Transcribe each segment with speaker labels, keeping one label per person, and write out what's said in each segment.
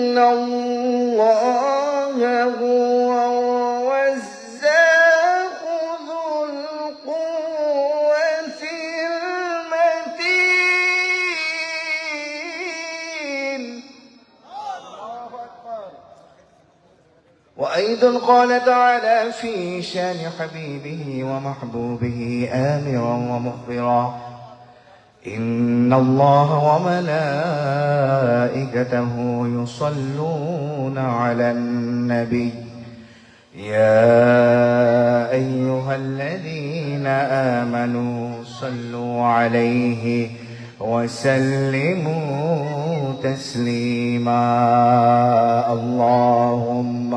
Speaker 1: إن الله هو الرزاق ذو القوة المتين. وأيضا قال تعالى في شان حبيبه ومحبوبه آمرا ومخبرا: إن الله وملائكته يصلون على النبي يا أيها الذين آمنوا صلوا عليه وسلموا تسليما. اللهم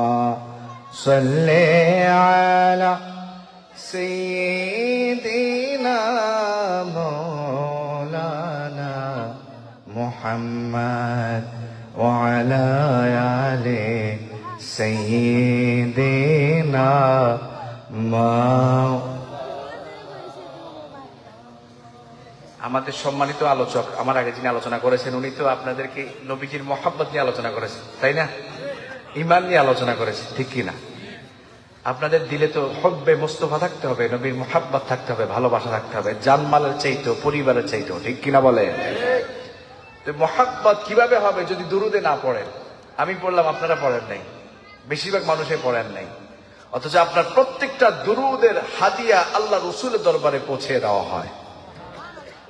Speaker 1: صل على سيدنا مولانا محمد وعلى آل سيدنا আমাদের সম্মানিত আলোচক আমার আগে যিনি আলোচনা করেছেন উনি তো আপনাদেরকে নবীজির মহব্বত নিয়ে আলোচনা করেছেন, তাই না? ঈমান নিয়ে আলোচনা করেছেন, ঠিক কি না? আপনাদের দিলে তো হব্বে মুস্তাফা থাকতে হবে, নবীর মহব্বত থাকতে হবে, ভালোবাসা থাকতে হবে, জানমালের চাইতো, পরিবারের চাইতো, ঠিক কিনা বলে? তো মহব্বত কিভাবে হবে যদি দুরুদে না পড়েন? আমি পড়লাম, আপনারা পড়েন নাই, বেশিরভাগ মানুষে পড়েন নাই, অথচ আপনার প্রত্যেকটা দুরুদের হাদিয়া আল্লাহ রসুলের দরবারে পৌঁছে দেওয়া হয়।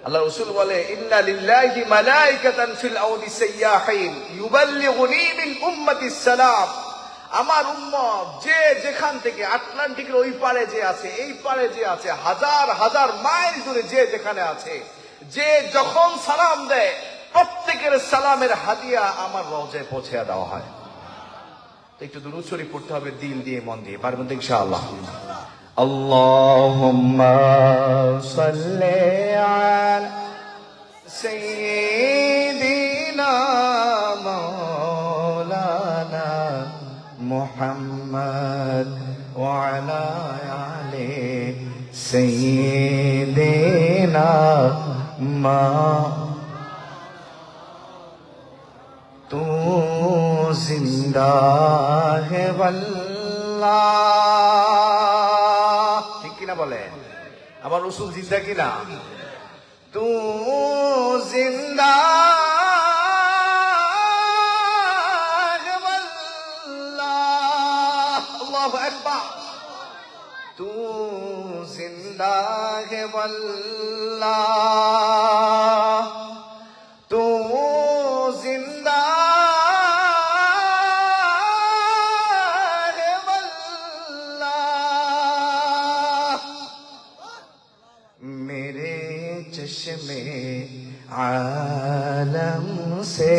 Speaker 1: আল্লাহ রসুল বলে, ইন্না লিল্লাহি মালাইকাতান ফিল আউদি সাইয়াহিন ইউবাল্লিগুনি মিন উম্মতিস সালাম। আমার উম্মত যে যেখান থেকে, আটলান্টিকের ওই পারে যে আছে, এই পারে যে আছে, হাজার হাজার মাইল দূরে যে যেখানে আছে, যে যখন সালাম দেয় প্রত্যেকের সালামের হাদিয়া আমার রওজায় পৌঁছে দেওয়া হয়। তো একটু দুরূদ শরীফ পড়তে হবে দিল দিয়ে, মন দিয়ে, পারবেন তো ইনশাআল্লাহ? আল্লাহুম্মা সাল্লি আলা সাইয়্যিদিনা মাওলানা মুহাম্মদ ওয়া আলা আলি সাইয়্যিদিনা তু জিন্দা হে আল্লাহ, ঠিক কিনা বলে? আমার রসুল জিন্দা কিনা? তু জিন্দা হে আল্লাহ, আল্লাহু আকবার। তু জিন্দা হে আল্লাহ, তু জিন্দা में आलम से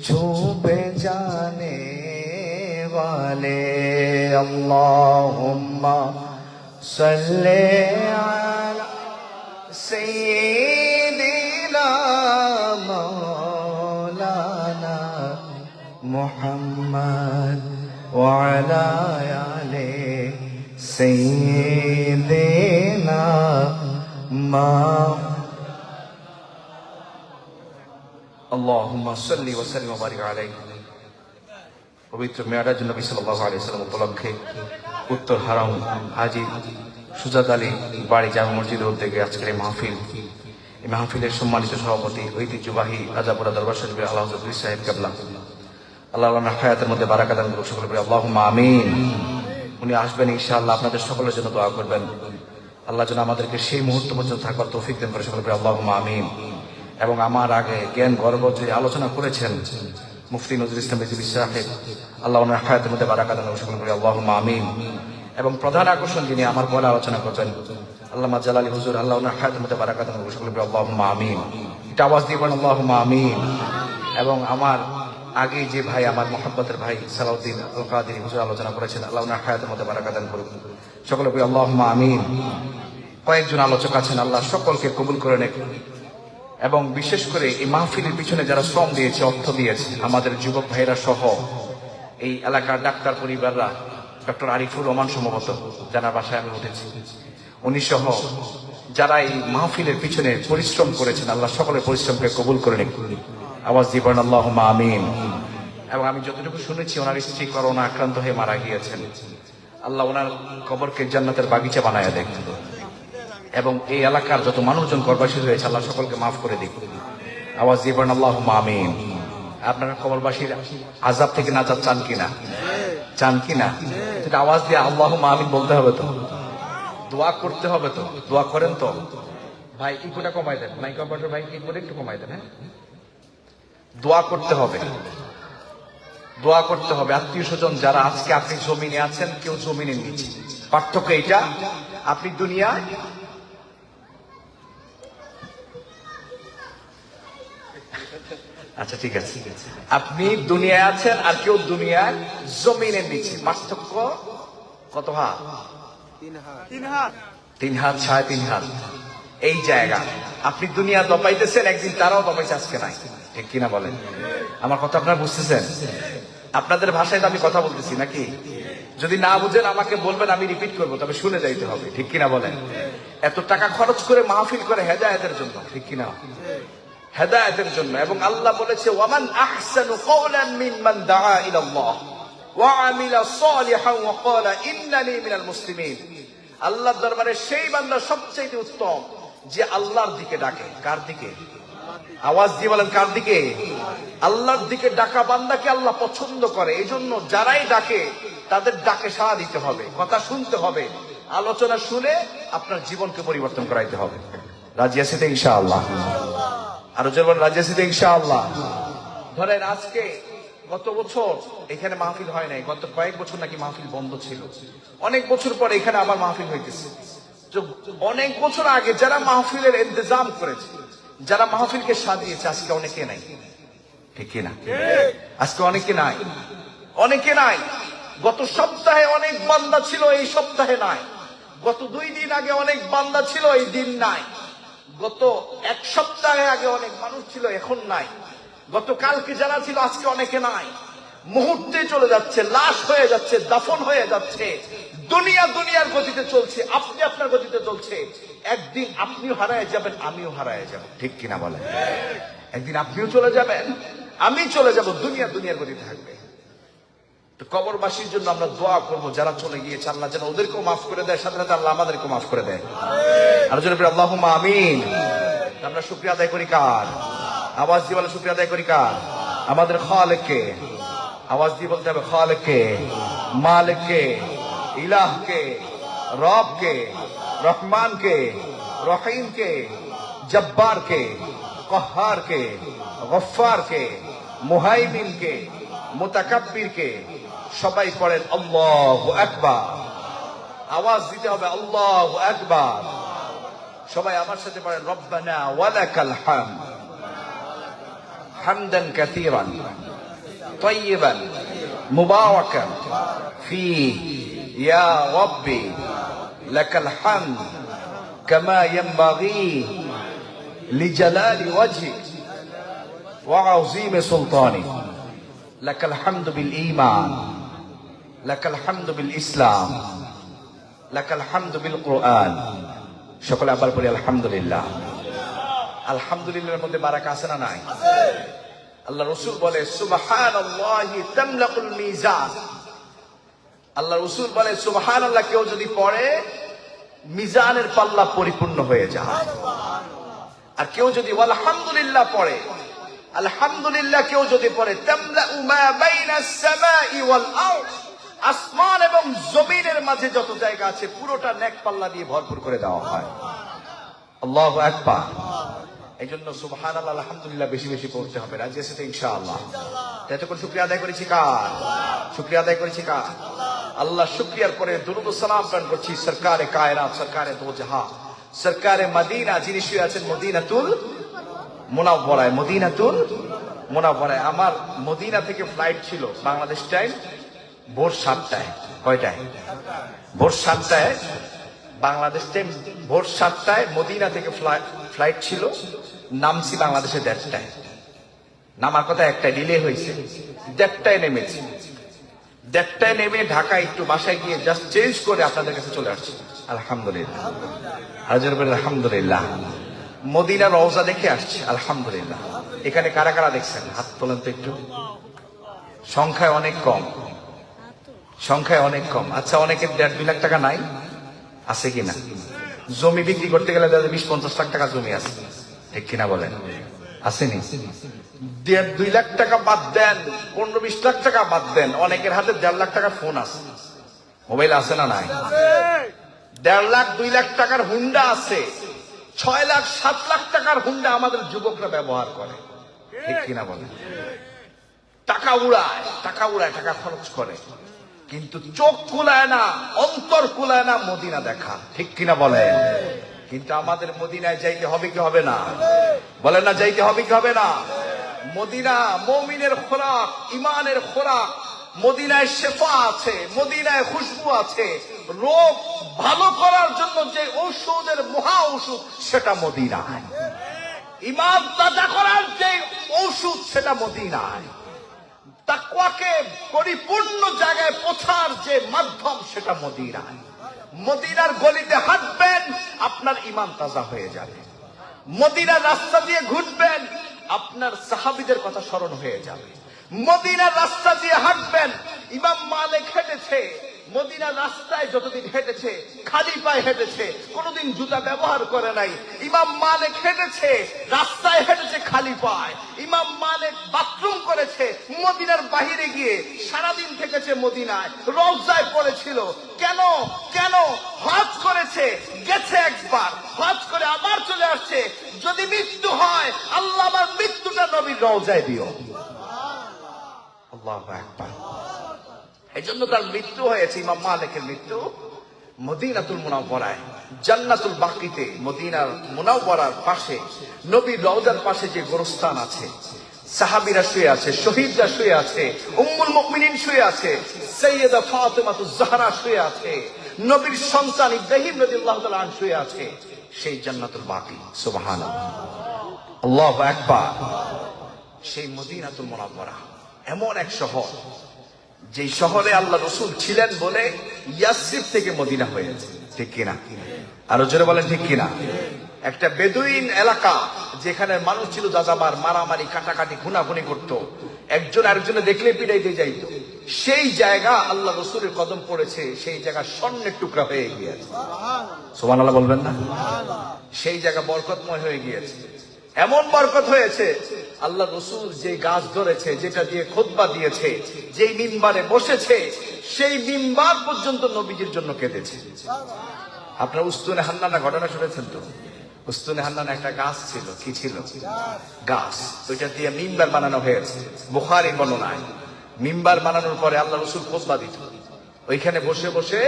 Speaker 1: छुपे जाने वाले। अल्लाहुम्मा सल्ले अला सय्यिदिना मौलाना मुहम्मद व अला आले सय्यिदिना আল্লাহুম্মা সাল্লি ওয়া সাল্লিম ওয়া বারিক আলাইহি। পবিত্র মেরাজ নবী সাল্লাল্লাহু আলাইহি ওয়াসাল্লাম উপলক্ষে উত্তর হারাম হাজী সুজাত আলী বাড়ি জামে মসজিদের উদ্যোগে আজকের এই মাহফিল। এই মাহফিলের সম্মানিত সভাপতি ঐতিহ্যবাহী রাজাপুরা দরবার শরীফের আল্লাহ হযরত পীর সাহেব কেবলা, আল্লাহ ওনার হায়াতের মধ্যে বারাকা দান করুন। সকলে বলি আল্লাহুম্মা আমিন। উনি আসবেন ইনশাআল্লাহ, আপনাদের সকলের জন্য দোয়া করবেন। আল্লাহ যেন আমাদেরকে সেই মুহূর্ত পর্যন্ত থাকার তৌফিক দেন করে, সকলে বলি আল্লাহুম্মা আমিন। এবং আমার আগে জ্ঞান গর্ব যে আলোচনা করেছেন মুফতি নজরুল ইসলাম রিজভী সাহেব, আল্লাহ ওনার হায়াতের মধ্যে বারাকা দান করুন। সকলে বলি আল্লাহুম্মা আমিন। এবং প্রধান আকর্ষণ যিনি আমার পরে আলোচনা করবেন আল্লামা জালালী হুজুর, আল্লাহ ওনার হায়াতের মধ্যে বারাকা দান করুন। সকলে বলি আল্লাহুম্মা আমিন। এটা আওয়াজ দিয়ে বলেন আল্লাহুম্মা আমিন। এবং আমার আগে যে ভাই, আমার মহব্বতের ভাই সালাউদ্দিন আল কাদেরী হুজুর আলোচনা করেছেন, আল্লাহ ওনার হায়াতের মধ্যে বারাকা দান করুন। সকলে বলি আল্লাহুম্মা আমিন। কয়েকজন আলোচক আছেন, আল্লাহ সকলকে কবুল করে নেন। এবং বিশেষ করে এই মাহফিলের পিছনে যারা শ্রম দিয়েছে, অর্থ দিয়েছে, আমাদের যুবক ভাইরা সহ এই এলাকার ডাক্তার পরিবাররা, ডক্টর আরিফুর রহমান সম্ভবত যার বাসায় আমি উঠেছি, উনি সহ যারা এই মাহফিলের পিছনে পরিশ্রম করেছেন, আল্লাহ সকলের পরিশ্রমকে কবুল করে নিন। আওয়াজ দিয়ে বলেন আল্লাহুম্মা আমিন। এবং আমি যতটুকু শুনেছি ওনার স্ত্রী করোনা আক্রান্ত হয়ে মারা গিয়েছেন, আল্লাহ ওনার কবরকে জান্নাতের বাগিচা বানায়া দেখ, এবং এই এলাকার যত মানুষজন কবরবাসী হয়েছে আল্লাহ সকলকে মাফ করে দিক। আওয়াজ দিয়ে বলেন আল্লাহুম্মা আমিন। আপনারা কবরবাসীর আযাব থেকে নাজাত চান কিনা? চান কিনা? সেটা আওয়াজ দিয়ে আল্লাহুম্মা আমিন বলতে হবে তো, দোয়া করতে হবে তো। দোয়া করেন তো ভাই, ইকোটা কমাই দেন, মাইক অপারেটর ভাই ইকোটা একটু কমাই দেন। হ্যাঁ, দোয়া করতে হবে, দোয়া করতে হবে। আত্মীয় স্বজন যারা আজকে আপনি জমিনে আছেন, কেউ জমিনে নিচে, পার্থক্য এটা। আপনি দুনিয়ায় আচ্ছা ঠিক আছে, আপনি দুনিয়ায় আছেন আর কেউ দুনিয়ার জমিনের নিচে, পার্থক্য কত হাত? 3 হাত, 3.5 হাত। এই জায়গা আপনি দুনিয়া দপাইতেছেন, একদিন তারাও দপাইছে, আজকে নাই। ঠিক কিনা বলেন? আমার কথা আপনারা বুঝতেছেন? আপনাদের ভাষায় তো আমি কথা বলতেছি নাকি? যদি না বুঝেন আমাকে বলবেন, আমি রিপিট করবো, তবে শুনে যাইতে হবে। ঠিক কিনা বলেন? এত টাকা খরচ করে মাহফিল করে হেদায়েতের জন্য, ঠিক কিনা? হেদায়েতের জন্য। এবং আল্লাহ বলেছে ওয়ামান আহসানু কওলান মিম্মান দাআ ইলাল্লাহ ওয়া আমিলা সালিহান ওয়া ক্বালা ইন্নানি মিনাল মুসলিমিন। আল্লাহর দরবারে সেই বান্দা সবচেয়ে উত্তম যে আল্লাহর দিকে ডাকে। কার দিকে? আওয়াজ দিয়ে বলেন, কার দিকে? আল্লাহর দিকে ডাকা বান্দাকে আল্লাহ পছন্দ করে। এই জন্য যারাই ডাকে তাদের ডাকে সাড়া দিতে হবে, কথা শুনতে হবে, আলোচনা শুনে আপনার জীবনকে পরিবর্তন করাইতে হবে। রাজি আছি তো ইনশাআল্লাহ? আরো যেমন রাজি আছি তো ইনশাআল্লাহ? ধরেন আজকে গত বছর এখানে মাহফিল হয় নাই, গত কয়েক বছর নাকি মাহফিল বন্ধ ছিল। অনেক বছর পরে এখানে আবার মাহফিল হইতেছে। অনেক বছর আগে যারা মাহফিলের ইন্তজাম করেছে, যারা মাহফিলকে সাজিয়েছে, আজকে অনেকে নাই। ঠিক কিনা? আজকে অনেকে নাই, অনেকে নাই। গত সপ্তাহে অনেক বান্দা ছিল, এই সপ্তাহে নাই। গত 2 দিন আগে অনেক বান্দা ছিল, এই দিন নাই। গত 1 সপ্তাহে আগে অনেক মানুষ ছিল, এখন নাই। গত কালকে যারা ছিল, আজকে অনেকে নাই। মুহূর্তে চলে যাচ্ছে, লাশ হয়ে যাচ্ছে, দাফন হয়ে যাচ্ছে। দুনিয়া দুনিয়ার গতিতে চলছে, আপনি আপনার গতিতে চলছে। একদিন আপনিও হারায় যাবেন, আমিও হারায় যাব। ঠিক কিনা বলেন? একদিন আপনিও চলে যাবেন, আমি চলে যাব, দুনিয়া দুনিয়ার গতিতে থাকবে। তো কবরবাসীর জন্য আমরা দোয়া করবো, যারা চলে গিয়েছে আল্লাহ যেন ওদেরকেও মাফ করে দেয়, সাথে সাথে আল্লাহ আমাদেরকেও মাফ করে দেয়। আর জন্য আল্লাহুম্মা আমিন। আমরা শুকরিয়া আদায় করি কার? আওয়াজ দিয়ে বলে শুকরিয়া আদায় করি কার? আমাদের খালেককে। আওয়াজ দিয়ে বলতে হবে খালেককে, মালিককে, ইলাহকে, রবকে, রহমানকে, রহিমকে, জব্বারকে, কহারকে, গফফারকে, মুহাইমিনকে, মুতাকাব্বিরকে। সবাই পড়েন আল্লাহু আকবার। আওয়াজ দিতে হবে আল্লাহু আকবার। সবাই আমার সাথে পড়েন রব্বানা ওয়ালাকাল হামদ হামদান কাসীরান তাইয়িবান মুবারাকান ফীহি ইয়া রাব্বি লাকাল হামদ কামা ইয়ানবাগী লিজালালি ওয়াজহিক ওয়া আযীমি সুলতানিক। লাকাল হামদু বিল ঈমান, লাকাল হামদু বিল ইসলাম, লাকাল হামদু বিল কুরআন। সকলে আবার বলি আলহামদুলিল্লাহ। আলহামদুলিল্লাহর মধ্যে বারাকা আছে না নাই? আল্লাহ রাসূল বলে সুবহানাল্লাহি তামলাকুল মিজান। আল্লাহ রাসূল বলে সুবহানাল্লাহ কেউ যদি পড়ে মিজানের পাল্লা পরিপূর্ণ হয়ে যায়। আর কেউ যদি আলহামদুলিল্লাহ পড়ে, আলহামদুলিল্লাহ কেউ যদি পড়ে, তামলাউ মা বাইনাস সামাই ওয়াল আরদ, আসমান এবং জমিনের মাঝে যত জায়গা আছে পুরোটা নেক পাল্লা দিয়ে ভরপুর করে দেওয়া হয়। আল্লাহু আকবার। এই জন্য সুবহানাল্লাহ আলহামদুলিল্লাহ বেশি বেশি পড়তে হবে। রাজি আছে তো ইনশাআল্লাহ? এতক্ষণ শুকরিয়া আদায় করেছি কার? শুকরিয়া আদায় করেছি কার? আল্লাহ। শুকরিয়ার পরে দুরূদ ও সালাম প্রেরণ করছি সরকারে কায়নাত, সরকারে দো জাহান, সরকারে মদিনা, যিনি শুয়ে আছেন মদিনাতুল মুনাওয়ারায়। মদিনাতুল মুনাওয়ারায়। আমার মদিনা থেকে ফ্লাইট ছিল বাংলাদেশ টাইম ভোর 7টায়। কয়টায়? ভোর 7টায় বাংলাদেশ টাইম, ভোর 7টায় মদিনা থেকে ফ্লাইট ছিল। নামছি বাংলাদেশে 1:30টায়। নামার কথা 1টায়, ডিলে হয়েছে। 1:30টায় নেমেছি। 1:30টায় নেমে ঢাকা একটু বাসায় গিয়ে জাস্ট চেঞ্জ করে আপনাদের কাছে চলে আসছি। আলহামদুলিল্লাহ। আলহামদুলিল্লাহ। মদিনা রওজা দেখে আসছি। আলহামদুলিল্লাহ। এখানে কারা কারা দেখছেন হাত তোলেন তো একটু। সংখ্যায় অনেক কম, সংখ্যায় অনেক কম। আচ্ছা, অনেকের 1.5-2 লাখ টাকা নাই, আছে কিনা? জমি বিক্রি করতে গেলে 20-50 লাখ টাকা জমি আছে, ঠিক কিনা বলেন? আসেনি? 1.5-2 লাখ টাকা বাদ দেন, 15-20 লাখ টাকা বাদ দেন, অনেকের হাতে 1.5 লাখ টাকার ফোন আছে, মোবাইল আছে না নাই? 1.5 লাখ 2 লাখ টাকার হুন্ডা আছে, 6 লাখ 7 লাখ টাকার হুন্ডা আমাদের যুবকরা ব্যবহার করে, ঠিক কিনা বলেন? টাকা উড়ায়, টাকা উড়ায়, টাকা খরচ করে, কিন্তু চোখ কুলায় না, অন্তর কুলায় না মদিনা দেখা, ঠিক কিনা বলেন? কিন্তু আমাদের মদিনায় যাইতে হবে কি হবে না? বলেন না, যাইতে হবে কি হবে না? মদিনা মুমিনের খোরাক, ইমানের খোরাক। মদিনায় শেফা আছে, মদিনায় খুশবু আছে। রোগ ভালো করার জন্য যে ঔষধের মহা ঔষধ সেটা মদিনায়। ইমান তাজা করার যে ঔষধ সেটা মদিনায়। তাকওয়াকে পরিপূর্ণ জায়গায় পৌঁছার যে মাধ্যম সেটা মদিনায়। মদিনার গলিতে হাঁটবেন, আপনার ইমান তাজা হয়ে যাবে। মদিনার রাস্তা দিয়ে ঘুরবেন, আপনার সাহাবীদের কথা স্মরণ হয়ে যাবে। মদিনার রাস্তা দিয়ে হাঁটবেন, ইমাম মালিক হেঁটেছে মদিনার রাস্তায়, যতদিন হেঁটেছে খালি পায়ে হেঁটেছে, কোনোদিন জুতা ব্যবহার করে নাই। ইমাম মালিক হেঁটেছে রাস্তায়, হেঁটেছে খালি পায়। ইমাম মালিক বাথরুম করেছে মদিনার বাহিরে গিয়ে, সারাদিন থেকেছে মদিনায়, রওজায় পড়েছিল। কেন? কেন? হজ করেছে, গেছে একবার, হজ করে আবার চলে আসছে। যদি মৃত্যু হয়, আল্লাহ আমার মৃত্যুটা নবীর রওজায় দিও। আল্লাহু আকবার। এই জন্য তার মৃত্যু হয়েছে, ইমাম মালিকের মৃত্যু মদিনাতুল মুনাওয়ারায়, জান্নাতুল বাকিতে, মদিনার মুনাওয়ারার পাশে, নবীর রওজার পাশে যে গোরস্থান আছে, সাহাবীরা শুয়ে আছে, শহীদরা শুয়ে আছে, উম্মুল মুমিনিন শুয়ে আছে, সাইয়্যিদা ফাতিমাতুজ জাহরা শুয়ে আছে, নবীর সন্তান ইব্রাহিম রাদিয়াল্লাহু তাআলা আনহু শুয়ে আছে, সেই জান্নাতুল বাকি। সুবহানাল্লাহ, আল্লাহু আকবার। সেই মদিনাতুল মুনাওয়ারা এমন এক শহর, যে শহরে আল্লাহ রসুল ছিলেন বলে ইয়াসরিব থেকে মদিনা হয়েছে, ঠিক কিনা? আরো জোরে বলেন ঠিক কিনা? একটা বেদুইন এলাকা, যেখানে মানুষ ছিল যাযাবার, মারামারি, কাটাকাটি, খুনাখুনি করত, একজন আরেকজনে দেখলে পিটাইতে যাইতো, সেই জায়গা আল্লাহ রসুলের কদম পড়েছে, সেই জায়গা স্বর্ণের টুকরা হয়ে গিয়েছে। সুবহানাল্লাহ বলবেন না? সেই জায়গা বরকতময় হয়ে গিয়েছে। এমন বরকত হয়েছে, আল্লাহ রসুল যে গাছ ধরেছে, যেটা দিয়ে খুতবা দিয়েছে, যে মিম্বারে বসেছে, সেই মিম্বার পর্যন্ত নবীজির জন্য কেঁদেছে। আপনার উস্তুনে হান্নানা ঘটনা শুনেছেন তো? উস্তুনে হান্নানা একটা গাছ ছিল, কি ছিল? গাছ। ওইটা দিয়ে মিম্বার বানানো হয়েছে। বুখারী বর্ণনায় মিম্বার বানানোর পরে আল্লাহ রসুল খুতবা দিত, ওইখানে বসে বসে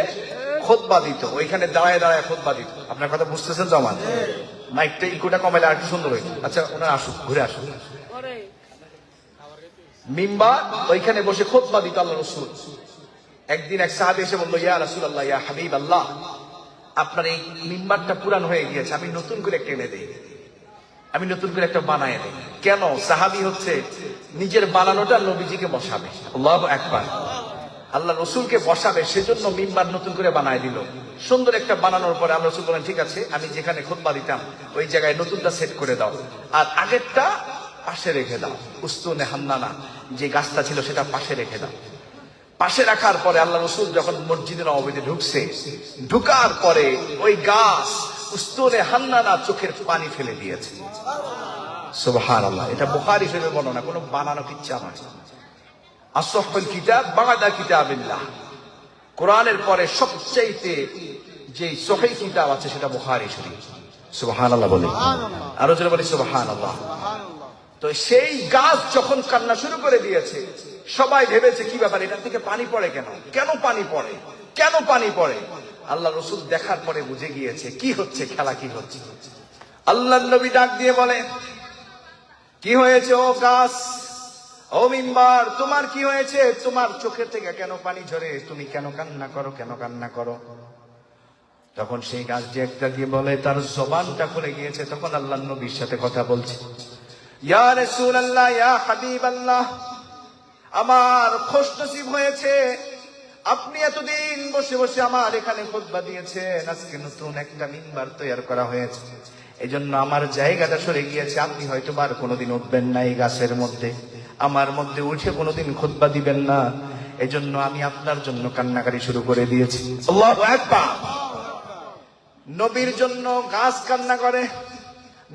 Speaker 1: খুতবা দিত, ওইখানে দাঁড়ায় দাঁড়ায় খুতবা দিত। আপনার কথা বুঝতেছেন তো? আমার মাইকটা ইকোটা কমাইলে আর একটু সুন্দর হইতো। আচ্ছা, ওনারা আসুক, ঘুরে আসুক। মিম্বার, ওইখানে বসে খুতবা দিত আল্লাহ রসুল। একদিন এক সাহাবী এসে বললো, ইয়া রাসূলুল্লাহ, ইয়া হাবিবাল্লাহ, আপনার এই মিম্বারটা পুরানো হয়ে গিয়েছে, আমি নতুন করে একটা এনে দেই, আমি নতুন করে একটা বানায় দেই। কেন? সাহাবী হচ্ছে নিজের বানানোটা নবীজিকে বসাবে। আল্লাহু আকবার। আল্লাহ রসুলকে বসাবে, সেজন্য মিম্বার নতুন করে বানায় দিল। সুন্দর একটা বানানোর পরে আল্লাহ রসুল বলেন, ঠিক আছে, আমি যেখানে খুতবা দিতাম ওই জায়গায় নতুনটা সেট করে দাও, আর আগেরটা পাশে রেখে দাও। উস্তুনে হান্নানা যে গাছটা ছিল সেটা পাশে রেখে দাও। পাশে রাখার পরে আল্লাহ রসুল যখন মসজিদে নববীতে ঢুকছে, ঢুকার পরে ওই গাছ উস্তুনে হান্নানা চোখের পানি ফেলে দিয়েছে। সুবহানাল্লাহ। এটা বুখারী শরীফের বর্ণনা, কোনো বানানো কিচ্ছা নয়। আসহহুল কিতাব বা'দা কিতাবিল্লাহ, কোরআনের পরে সবচেয়ে যে সহিহ কিতাব আছে সেটা বুখারী শরীফ। সুবহানাল্লাহ বলে, আরো জোরে বলি সুবহানাল্লাহ। তো সেই গাছ যখন কান্না শুরু করে দিয়েছে, সবাই ভেবেছে কি ব্যাপার, এটা থেকে পানি পড়ে কেন? কেন পানি পড়ে? কেন পানি পড়ে? আল্লাহ রসুল দেখার পরে বুঝে গিয়েছে কি হচ্ছে, খেলা কি হচ্ছে। আল্লাহর নবী ডাক দিয়ে বলে, কি হয়েছে ও গাছ, ও মিম্বার, তোমার কি হয়েছে? তোমার চোখের থেকে কেন পানি ঝরে? তুমি কেন কান্না করো? কেন কান্না করো? তখন সেই গাছ যে একটা দিয়ে বলে, তার জবানটা খুলে গিয়েছে। তখন আল্লাহর নবীর সাথে কথা বলছে, ইয়া রাসূলুল্লাহ, ইয়া হাবিবাল্লাহ, আমার খুশনসিব হয়েছে, আপনি এতদিন বসে বসে আমার এখানে খুতবা দিয়েছেন, আজকে নতুন একটা মিম্বার তৈরি করা হয়েছে, এজন্য আমার জায়গাটা সরে গিয়েছে। আপনি হয়তো আর কোনোদিন উঠবেন না এই গাছের মধ্যে, আমার মধ্যে উঠে কোনোদিন খুতবা দিবেন না। এজন্য আমি আপনার জন্য কান্নাকারি শুরু করে দিয়েছি। আল্লাহু আকবার। নবীর জন্য গাছ কান্না করে,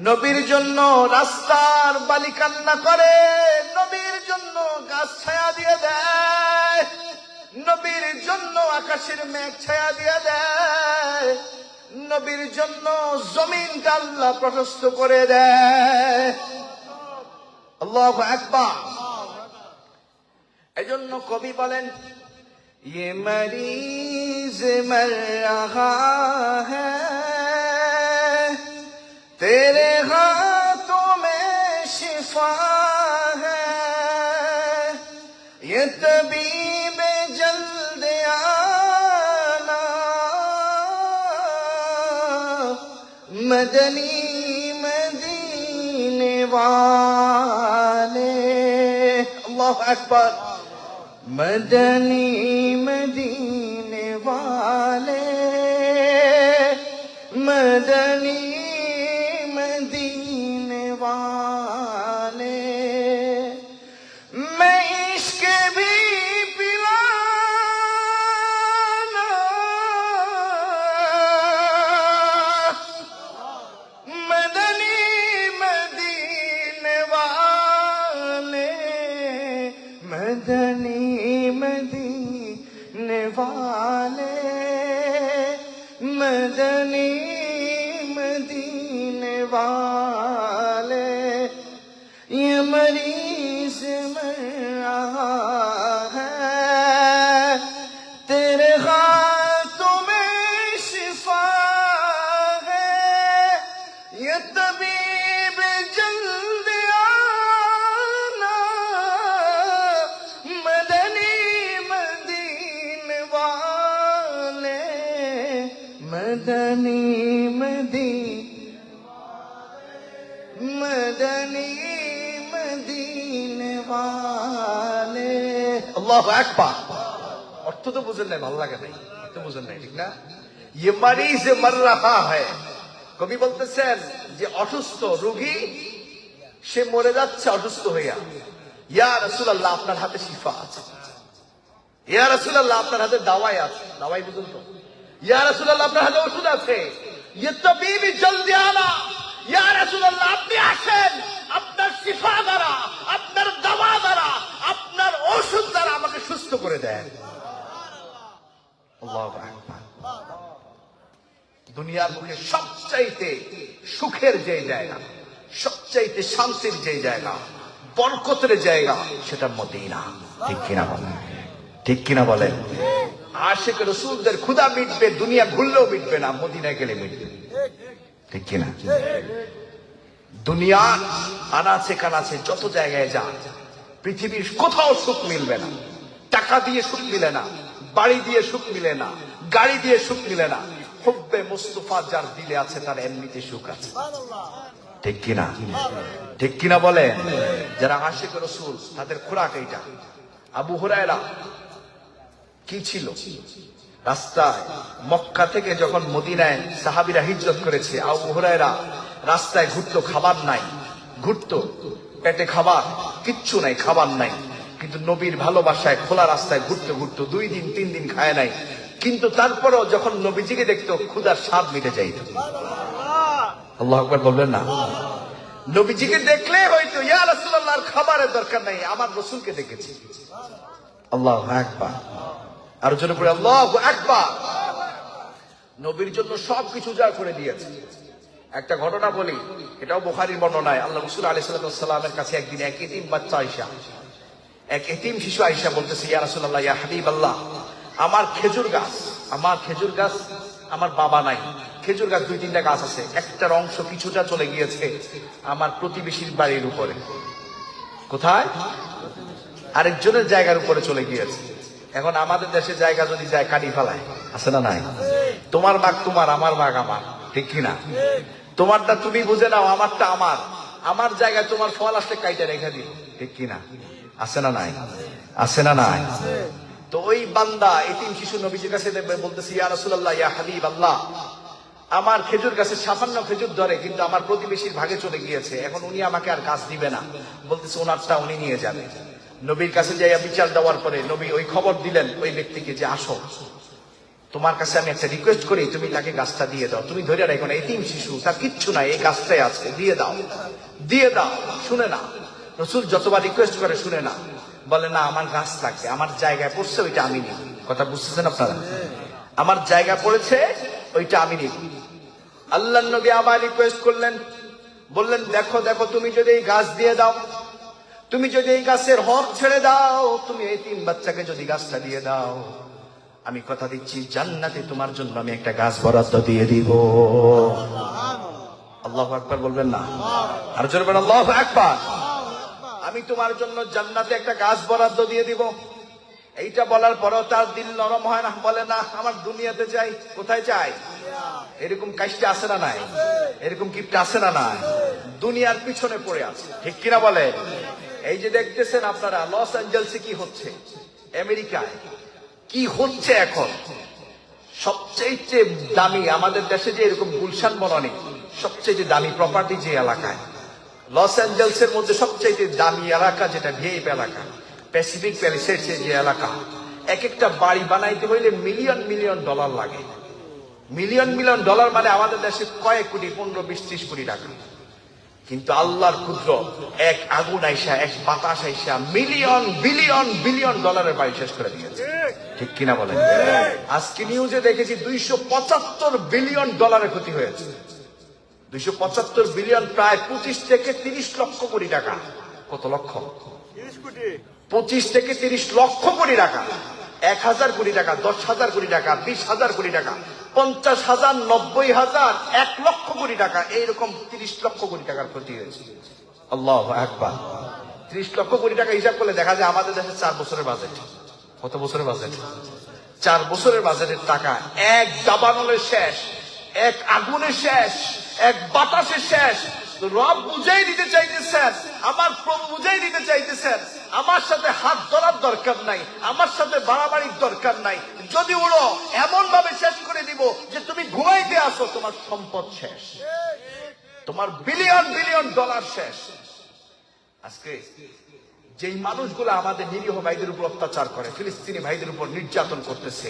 Speaker 1: নবীর জন্য রাস্তার বালি কান্না করে, নবীর জন্য গাছ ছায়া দিয়ে দেয়, নবীর জন্য আকাশের মেঘ ছায়া দিয়ে দেয়, নবীর জন্য জমিনটা আল্লাহ প্রশস্ত করে দেয়। আল্লাহু আকবার। এজন্য কবি বলেন, ये मरीज मर रहा है तेरे हाथों में शिफा है, ये तबीब जल्द आना मदनी मदीने वाले। अल्लाह अकबर। मदनी मदीने वाले, मदनी मदीने वाले, मैं इश्क भी पिलाना मदनी मदीने वाले, मदनी मदीने वाले, मदनी मदीने वाले, ये मरीज मर रहा है तेरे हाथों में शिफा है, ये तबीब जल्द आना मदनी मदीने वाले, मदनी मदनी मदीने वाले। আল্লাহু আকবার। অর্থ তো বুঝেন নাই, ভালো লাগে নাই, অর্থ বুঝেন নাই, ঠিক না? ये मरीज मर रहा है। কবি বলতেছেন যে অসুস্থ রোগী সে মরে যাচ্ছে অসুস্থ হইয়া। ইয়া রাসূলুল্লাহ আপনার হাতে শিফা আছে, ইয়া রাসূলুল্লাহ আপনার হাতে দাওয়াই আছে। দাওয়াই বুঝুন তো। ইয়া রাসূলুল্লাহ আপনার হাতে ওষুধ আছে। ये तबीब जल्दी आना, ইয়া রাসূলুল্লাহ আপনি আসেন, আপনার শিফা দ্বারা, আপনার দাওয়া দ্বারা, আপনার ওষুধ দ্বারা আমাকে সুস্থ করে দেন। আল্লাহু আকবার। দুনিয়ার মুখে সবচাইতে সুখের যে জায়গা, সবচাইতে শান্তির যে জায়গা, বরকতের জায়গা, সেটা মদিনা। ঠিক কিনা বলেন? ঠিক কিনা বলেন? আশিক রাসূলদের ক্ষুধা মিটবে, দুনিয়া ঘুরলেও মিটবে না, মদিনায় গেলে মিটবে। ঠিক কিনা? দুনিয়া আনাচে কানাচে যত জায়গায় যান, পৃথিবীর কোথাও সুখ মিলবে না। টাকা দিয়ে সুখ মিলে না, বাড়ি দিয়ে সুখ মিলে না, গাড়ি দিয়ে সুখ মিলে না। হুব্বে মুস্তাফা যার দিলে আছে তার এমনিতে সুখ আছে। ঠিক কিনা? ঠিক কিনা বলে? যারা আশিক রাসূল তাদের খোরাক এইটা। আবু হুরায়রা কি ছিল? রাস্তায় মক্কা থেকে যখন মদিনায় সাহাবীরা হিজরত করেছে, আবু হুরায়রা রাস্তায় ঘুরতো, খাবার নাই, ঘুরতো, পেটে খাবার কিচ্ছু নাই, খাবার নাই, কিন্তু নবীর ভালোবাসায় খোলা রাস্তায় ঘুরতে ঘুরতো 2 দিন 3 দিন খায় নাই, কিন্তু তারপরও যখন নবীজিকে দেখতো ক্ষুধার স্বাদ মিটে যাইত। আল্লাহু আকবার বলবেন না? নবীজিকে দেখলে হয়তো ইয়া রাসূলুল্লাহর খাবারের দরকার নাই, আমার রাসূলকে দেখেছি। আল্লাহু আকবার। আর জন্য পড়ে আল্লাহু আকবার। নবীর জন্য সবকিছু উজাড় করে দিয়েছে। একটা ঘটনা বলি, এটাও বুখারীর বর্ণনায়। আল্লাহ রাসূল আলাইহিস সালামের কাছে একদিন এক এতিম বাচ্চা আয়েশা, এক এতিম শিশু আয়েশা বলতেছে, ইয়া রাসূলুল্লাহ, ইয়া হাবিবাল্লাহ, আমার খেজুর গাছ, আমার বাবা নাই, খেজুর গাছ 2-3টা গাছ আছে, একটার অংশ কিছুটা চলে গিয়েছে আমার প্রতিবেশীর বাড়ির উপরে। কোথায়? আরেকজনের জায়গার উপরে চলে গিয়েছে। এখন আমাদের দেশে জায়গা যদি যায় কাটি ফেলায়, আছে না নাই? তোমার ভাগ তোমার, আমার ভাগ আমার। ঠিক কিনা? তোমারটা তুমি বুঝে নাও, আমারটা আমার। আমার জায়গায় তোমার ফল আসলে কাইটা রেখে দিও। ঠিক কিনা? আছে না নাই? আছে না নাই? তো ওই বান্দা এতিম শিশু নবীজির কাছে বলতেছে, ইয়া রাসূলুল্লাহ, ইয়া হাবিবাল্লাহ, আমার খেজুর গাছে সামান্য খেজুর ধরে, কিন্তু আমার প্রতিবেশীর ভাগে চলে গিয়েছে, এখন উনি আমাকে আর গাছ দিবে না, বলতেছে ওনারটা উনি নিয়ে যাবে। নবীর কাছে যাইয়া বিচার দেওয়ার পরে নবী ওই খবর দিলেন ওই ব্যক্তিকে যে আসো, তোমার কাছে আমি একটা রিকোয়েস্ট করি, তুমি তাকে গাছটা দিয়ে দাও, তুমি ধরে রাখো না, এতিম শিশু, তার কিচ্ছু নাই, এই গাছটাই আছে, দিয়ে দাও, দিয়ে দাও। শুনে না, রসুল যতবার রিকোয়েস্ট করে শুনে না, বলে না আমার গাছ লাগবে, আমার জায়গায় পড়ছে ওইটা আমি নিব। কথা বুঝতেছেন আপনারা? আমার জায়গা পড়েছে ওইটা আমি নিব। আল্লাহ নবী আবার রিকোয়েস্ট করলেন, বললেন দেখো দেখো, তুমি যদি এই গাছ দিয়ে দাও, তুমি যদি এই গাছের হক ছেড়ে দাও, তুমি এই 3 বাচ্চাকে যদি গাছটা দিয়ে দাও, আমি কথা দিচ্ছি জান্নাতে তোমার জন্য আমি একটা গাছ বরাদ্দ দিয়ে দিব। আল্লাহু আকবার বলবেন না? আর জোরে বলেন আল্লাহু আকবার। আমি তোমার জন্য জান্নাতে একটা গাছ বরাদ্দ দিয়ে দিব। এইটা বলার পরেও তার দিল নরম হয় না, বলে না আমার দুনিয়াতে যাই। কোথায় চাই? এরকম কাজটা আছে না নাই? এরকম কিপটা আছে না নাই? দুনিয়ার পিছনে পড়ে আছে, ঠিক কিনা বলে? এই যে দেখতেছেন আপনারা লস অ্যাঞ্জেলসে কি হচ্ছে, আমেরিকায় কি হচ্ছে এখন, সবচেয়ে দামি আমাদের দেশে যে এরকম গুলশান বনানী সবচেয়ে দামি প্রপার্টি যে এলাকায়, লস অ্যাঞ্জেলসের মধ্যে সবচেয়ে দামি এলাকা যেটা ভিআইপি এলাকা, প্যাসিফিক প্যালিসেডস যে এলাকা, এক একটা বাড়ি বানাইতে হইলে মিলিয়ন মিলিয়ন ডলার লাগে। মিলিয়ন মিলিয়ন ডলার মানে আমাদের দেশে কয়েক কোটি, 15, 20, 30 কোটি টাকা। কিন্তু আল্লাহর কুদরত, এক আগুন আইসা, এক বাতাস আইসা মিলিয়ন বিলিয়ন বিলিয়ন ডলারের বাড়ি শেষ করে দিয়েছে, ঠিক কিনা বলেন? আজকে নিউজে দেখেছি 275 বিলিয়ন ডলারের ক্ষতি হয়েছে। 275 বিলিয়ন, প্রায় 25 থেকে 30 লক্ষ কোটি টাকা। কত লক্ষ? 25 থেকে 30 লক্ষ কোটি টাকা। 1000 কোটি টাকা, 10,000 কোটি টাকা, 20,000 কোটি টাকা, 50,000, 90,000, 1 লক্ষ কোটি টাকা, এইরকম 30 লক্ষ কোটি টাকার ক্ষতি হয়েছে। আল্লাহু আকবার। 30 লক্ষ কোটি টাকা হিসাব করলে দেখা যায় আমাদের দেশে 4 বছরের বাজেট। কত বছরের বাজেট? 4 বছরের বাজেটের টাকা এক দাবানলে শেষ, এক আগুনে শেষ, এক বাতাসে শেষ। রব বুঝাই দিতে চাইতেছেন, আমার প্রভু বুঝাই দিতে চাইতেছেন, আমার সাথে হাত ধরার দরকার নাই, আমার সাথে বাড়াবাড়ির দরকার নাই। যদি উড়ো এমন ভাবে শেষ করে দিব যে তুমি ঘুমাইতে আসো, তোমার সম্পদ শেষ, তোমার বিলিয়ন বিলিয়ন ডলার শেষ। আজকে যেই মানুষগুলো আমাদের নিরীহ ভাইদের উপর অত্যাচার করে, ফিলিস্তিনি ভাইদের উপর নির্যাতন করতেছে,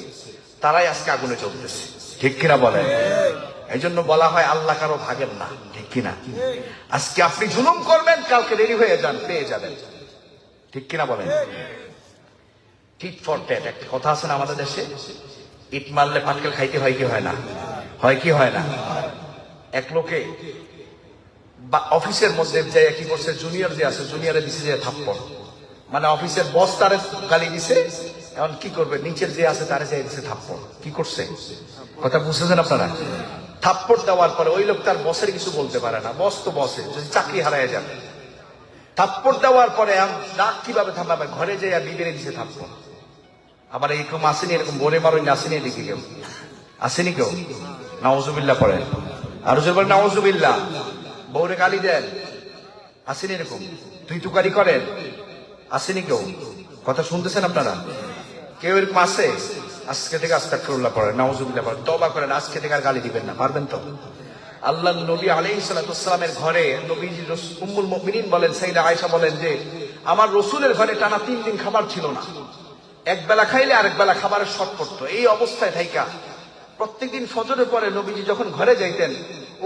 Speaker 1: তারাই আজকে আগুনে জ্বলতেছে, ঠিক কিনা বলেন? এই জন্য বলা হয় আল্লাহ কারো ভাগের না, ঠিক কিনা? আজকে আপনি জুলুম করবেন, কালকে দেরি হয়ে যান, পেয়ে যাবেন, ঠিক কিনা বলেন? টিট ফর ট্যাট একটা কথা আছে না আমাদের দেশে, ইট মারলে পাটকেল খাইতে হয় কি হয় না? হয় কি হয় না? এক লোকে অফিসের মধ্যে যে কি করছে, জুনিয়র যে আছে জুনিয়রে দিছে যে থাপ্পড়, মানে অফিসের বস তারে গালি দিছে, এখন কি করবে, নিচের যে আছে তারে যে দিছে থাপ্পড়। কি করছে? কথা বুঝতেছেন আপনারা? থাপ্পড় দেওয়ার পরে ওই লোক তার বসের কিছু বলতে পারে না, বস তো বসে, যদি চাকরি হারায় যাবে। থাপ্পড় দেওয়ার পরে ডাক কিভাবে থামাবে, ঘরে যে বিবেরে দিছে থাপ্পড়। আবার এরকম আসেনি, এরকম বলে মারুন আসেনি, এদিকে কেউ আসেনি, কেউ নাউজুবিল্লাহ পড়ে, আরো জোর বলেন নাউজুবিল্লাহ। বউরে গালি দেন, আসেনি এরকম, তুই তুকারি করেন, আসেনি কেউ? কথা শুনতেছেন আপনারা? কেউ এরকম আছে? আজকে থেকে আস্তাগফিরুল্লাহ পড়েন, নাউজুবিল্লাহ পড়েন, তওবা করেন, আজকে থেকে আর গালি দিবেন না, পারবেন তো? আল্লাহ নবী আলাইহিস সালাতু ওয়াস সালামের ঘরে নবীজি উম্মুল মুমিনিন বলেন, সাইয়েদা আয়েশা বলেন যে আমার রাসূলের ঘরে টানা 3 দিন খাবার ছিল না, এক বেলা খাইলে আরেক বেলা খাবারের শর্ট পড়তো। এই অবস্থায় থাইকা প্রত্যেকদিন ফজরের পরে নবীজি যখন ঘরে যাইতেন,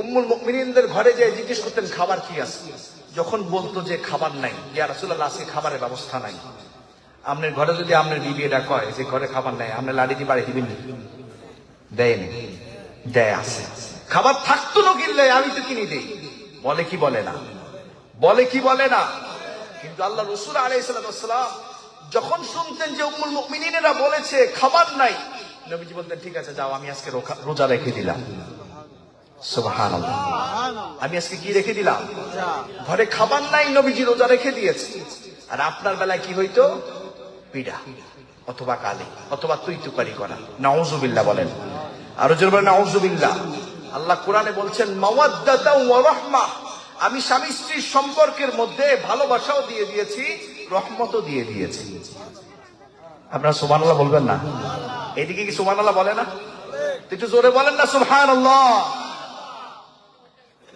Speaker 1: উম্মুল মুমিনিনদের ঘরে যেয়ে জিজ্ঞেস করতেন খাবার কি আছে। যখন বলতো যে খাবার নাই, ইয়া রাসূলুল্লাহ আজকে খাবারের ব্যবস্থা নাই, আপনার ঘরে যদি আপনার বিবি এটা কয় যে ঘরে খাবার নাই, আপনার লাড়ি দিয়ে বাড়ি দিবেন? দেয়নি, দেয় আছে। খাবার থাকতো না কিনলে আমি তো কিনে দিই, বলে কি বলে না? বলে কি বলে না? কিন্তু আল্লাহ রাসূল আলাইহিস সালাম যখন শুনতেন যে উম্মুল মুমিনিনেরা বলেছে খাবার নাই, নবীজি বলতেন ঠিক আছে যাও, আমি আজকে রোজা রেখে দিলাম। সুবহানাল্লাহ, আমি আজকে কি রেখে দিলাম? ঘরে খাবার নাই, নবীজি রোজা রেখে দিয়েছে। আর আপনার বেলায় কি হইতো? পিড়া অথবা কালি অথবা তুই তুকারি করা। নাউজুবিল্লাহ বলেন, আরো জোরে বলেন নাউজুবিল্লাহ। আল্লাহ কোরআনে বলছেন মাওয়াদ্দাতাও ওয়া রাহমা, আমি স্বামী স্ত্রীর সম্পর্কের মধ্যে ভালোবাসাও দিয়ে দিয়েছি, রহমতও দিয়ে দিয়েছি। আপনারা সুবহানাল্লাহ বলবেন না? এদিকে কি সুবহানাল্লাহ বলে না? একটু জোরে বলেন না সুবহানাল্লাহ।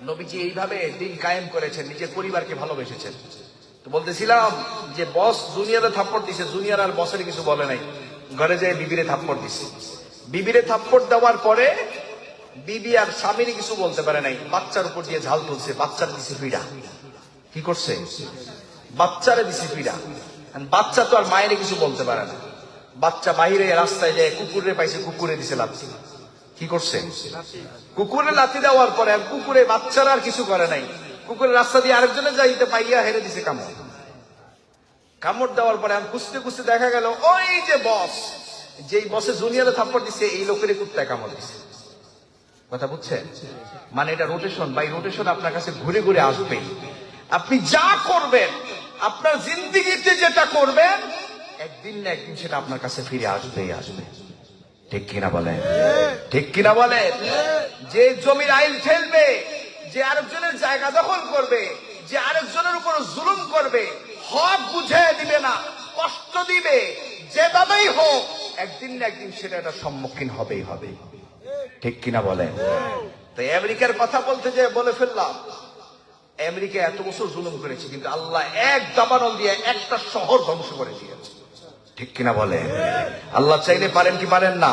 Speaker 1: নবীজি এইভাবে দিন কায়েম করেছেন, নিজের পরিবারকে ভালোবেসেছেন। তো বলতেছিলাম যে বস জুনিয়রে থাপ্পড় দিছে, জুনিয়র আর বসের কিছু বলে নাই, ঘরে যেয়ে বিবিরে থাপ্পড় দিছে। বিবিরে থাপ্পড় দেওয়ার পরে বিবি আর স্বামীর কিছু বলতে পারে নাই, বাচ্চার উপর দিয়ে ঝাল তুলছে, বাচ্চার দিছে পিড়া। কি করছে? বাচ্চারে দিছে পিড়া। বাচ্চা তো আর মায়ের কিছু বলতে পারে না, বাচ্চা বাহিরে রাস্তায় যায় কুকুরে পাইছে, কুকুরে দিছে লাথি। কি করছে? কুকুরে লাথি দেওয়ার পরে কুকুরে বাচ্চারা আর কিছু করে নাই, কুকুরের রাস্তা দিয়ে আরেকজনে যাইতে পাইয়া হেরে দিছে কামড়। কামড় দেওয়ার পরে খুঁজতে খুঁজতে দেখা গেল ওই যে বস, যেই বসে জুনিয়রে থাপ্পড় দিছে এই লোকের কুত্তায় কামড় দিছে। কথা বুঝছেন? মানে এটা রোটেশন, বাই রোটেশন আপনার কাছে ঘুরে ঘুরে আসবে। আপনি যা করবেন, আপনার জিন্দিগিতে যেটা করবেন, একদিন না একদিন সেটা আপনার কাছে ফিরে আসবেই আসবে। ঠিক কিনা বলেন? ঠিক কিনা বলেন? যে জমির আইল ঠেলবে, যে আরেকজনের জায়গা দখল করবে, যে আরেকজনের উপর জুলুম করবে, হক বুঝে দিবে না, কষ্ট দিবে, যেভাবেই হোক একদিন না একদিন সেটা একটা সম্মুখীন হবেই হবে। ঠিক কিনা বলেন? তো আমেরিকার কথা বলতে যে বলে ফেললাম, আমেরিকা এত বছর জুলুম করেছে, কিন্তু আল্লাহ এক দাবানল দিয়ে একটা শহর ধ্বংস করে দিয়েছে। ঠিক কিনা বলে? আল্লাহ চাইলে পারেন কি পারেন না?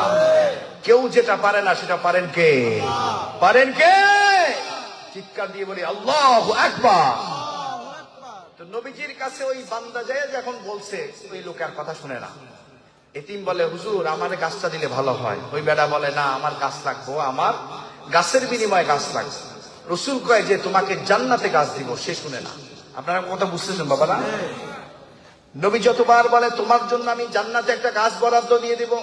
Speaker 1: কেউ যেটা পারে না সেটা পারেন কে? পারেন কে? চিৎকার দিয়ে বলি আল্লাহু আকবার। তো নবীজির কাছে ওই বান্দা যায় যখন বলছে, ওই লোকের কথা শুনে না। এতিম বলে হুজুর আমার গাছটা দিলে ভালো হয়। ওই বেটা বলে না আমার গাছ রাখবো, আমার গাছের বিনিময়ে গাছ রাখবো। রসুল কয় যে তোমাকে জান্নাতে গাছ দিব, সে শুনে না। আপনারা কথা বুঝতেছেন বাবারা? নবী যতবার বলে তোমার জন্য আমি জান্নাতে একটা গাছ বরাদ্দ দিয়ে দিব,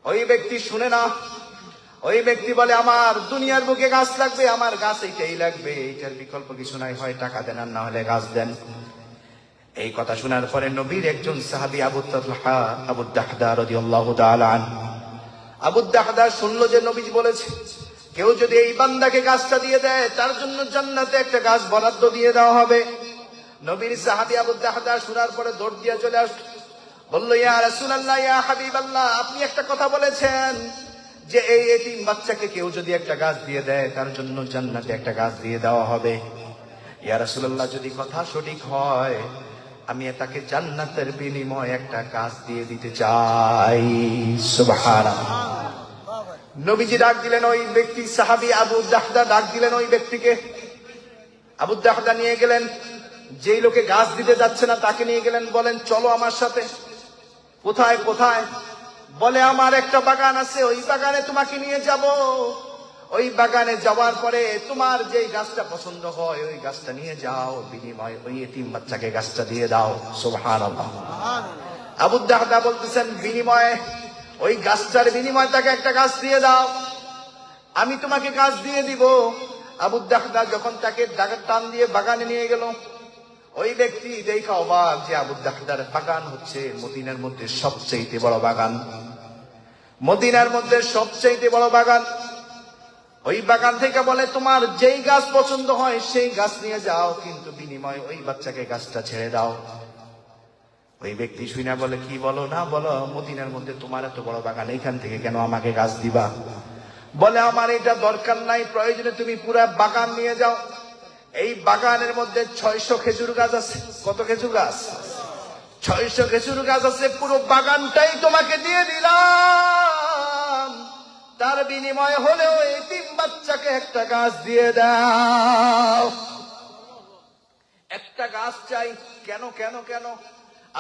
Speaker 1: ওই ব্যক্তি শুনে না। ওই ব্যক্তি বলে আমার দুনিয়ার বুকে গাছ লাগবে, আমার গাছ এইটাই লাগবে, এইটার বিকল্প কিছু নাই, হয় টাকা দেন আর না হলে গাছ দেন। এই কথা শোনার পরে নবীর একজন সাহাবী আবু দাহদা রাদিয়াল্লাহু তাআলা আনহু, আবু দাহদা শুনলো যে নবীজি বলেছে কেউ যদি এই বান্দাকে গাছটা দিয়ে দেয় তার জন্য জান্নাতে একটা গাছ বরাদ্দ দিয়ে দেওয়া হবে। নবীর সাহাবী আবু দাহদা শোনার পরে দৌড় দিয়ে চলে আসলো, বলল ইয়া রাসূলুল্লাহ, ইয়া হাবিবাল্লাহ, আপনি একটা কথা বলেছেন যে এই এতিম বাচ্চাকে কেউ যদি একটা গাছ দিয়ে দেয় তার জন্য জান্নাতে একটা গাছ দিয়ে দেওয়া হবে। ইয়া রাসূলুল্লাহ, যদি কথা সঠিক হয় আমি তাকে জান্নাতের বিনিময়ে একটা গাছ দিয়ে দিতে চাই। সুবহানাল্লাহ। নবীজি ডাক দিলেন ওই ব্যক্তি, সাহাবী আবু দাহদা ডাক দিলেন ওই ব্যক্তিকে। আবু দাহদা নিয়ে গেলেন, যেই লোকে গাছ দিতে যাচ্ছে না তাকে নিয়ে গেলেন, বলেন চলো আমার সাথে। কোথায় কোথায়? বলে আমার একটা বাগান আছে, ওই বাগানে তোমাকে নিয়ে যাব। ওই বাগানে যাওয়ার পরে তোমার যেই গাছটা পছন্দ হয় ওই গাছটা নিয়ে যাও, বিনিময়ে ওই এতিম বাচ্চাকে গাছটা দিয়ে দাও। সুবহানাল্লাহ। আবু দাহদা বলতেছেন বিনিময়ে ওই গাছটার বিনিময়ে তাকে একটা গাছ দিয়ে দাও, আমি তোমাকে গাছ দিয়ে দিব। আবু দাহদা যখন তাকে টান দিয়ে বাগানে নিয়ে গেল, ওই ব্যক্তি দেখা অবাক যে আবু দাহদার বাগান হচ্ছে মদিনার মধ্যে সবচেয়ে বড় বাগান, মদিনার মধ্যে সবচেয়ে বড় বাগান। ওই বাগান থেকে বলে তোমার যেই গাছ পছন্দ হয় সেই গাছ নিয়ে যাও, কিন্তু বিনিময়ে ওই বাচ্চাকে গাছটা ছেড়ে দাও। ওই ব্যক্তি শুনে বলে কি বলো না বলো, মদিনার মধ্যে তোমার এত বড় বাগান, এখান থেকে কেন আমাকে গাছ দিবা? বলে আমার এটা দরকার নাই, প্রয়োজনে তুমি পুরা বাগান নিয়ে যাও। এই বাগানের মধ্যে 600 খেজুর গাছ আছে। কত খেজুর গাছ? 600 খেজুর গাছ আছে, পুরো বাগানটাই তোমাকে দিয়ে দিলাম, তার বিনিময় হলেও এতিম বাচ্চাকে একটা গাছ দিয়ে দাও। একটা গাছ চাই। কেন কেন কেন?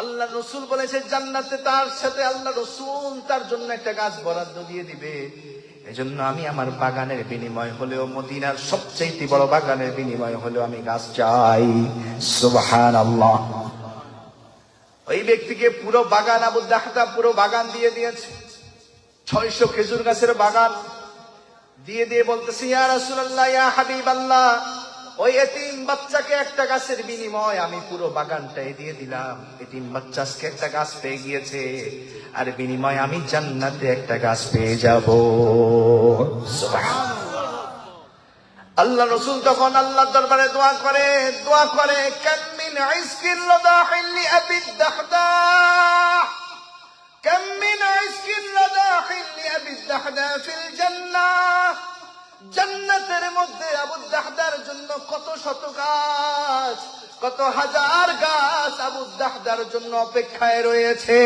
Speaker 1: আল্লাহ রসুল বলেছে জান্নাতে তার সাথে আল্লাহ রসুল তার জন্য একটা গাছ বরাদ্দ দিয়ে দিবে। এজন্য আমি আমার বাগানের বিনিময় হলেও, মদিনার সবচেয়ে বড় বাগানের বিনিময় হলেও আমি গাছ চাই। সুবহানাল্লাহ। ওই ব্যক্তিকে পুরো বাগান, আবু দাহদা পুরো বাগান দিয়ে দিয়েছে, 600 খেজুর গাছের বাগান দিয়ে দিয়ে বলতেছে ইয়া রাসূলুল্লাহ, ইয়া হাবিবাল্লাহ, ওই এতিম বাচ্চাকে একটা গাছের বিনিময় আমি পুরো বাগানটাই দিয়ে দিলাম। এতিম বাচ্চা আজকে একটা গাছ পেয়ে গিয়েছে, আর বিনিময়ে আমি জান্নাতে একটা গাছ পেয়ে যাব। সুবহানাল্লাহ। আল্লাহ রাসূল তখন আল্লাহর দরবারে দোয়া করে কাম মিন ইসকিল লাদাহিল লিআবি দাহদা, কাম মিন ইসকিল লাদাহিল লিআবি দাহদা ফিল জান্নাহ। জান্নাতের মধ্যে আবু দাহদার জন্য কত শত গাছ, কত হাজার গাছ আবু দাহদার জন্য অপেক্ষায় রয়েছে।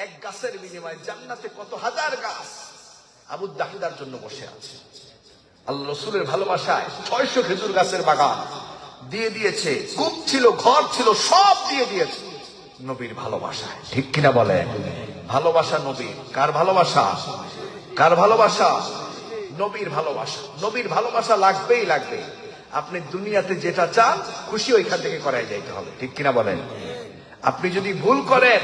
Speaker 1: এক গাছের বিনিময়ে জান্নাতে কত হাজার গাছ আবু দাহদার জন্য বসে আছে। আল্লাহ রসুলের ভালোবাসায় 600 খেজুর গাছের বাগান দিয়ে দিয়েছে, কূপ ছিল, ঘর ছিল, সব দিয়ে দিয়েছে নবীর ভালোবাসায়। ঠিক কিনা বলে? ভালোবাসা নবীর। কার ভালোবাসা? কার ভালোবাসা? নবীর ভালোবাসা। নবীর ভালোবাসা লাগবেই লাগবে। আপনি দুনিয়াতে যেটা চান খুশি ওইখান থেকে করাই যাইতে হবে। ঠিক কিনা বলেন? আপনি যদি ভুল করেন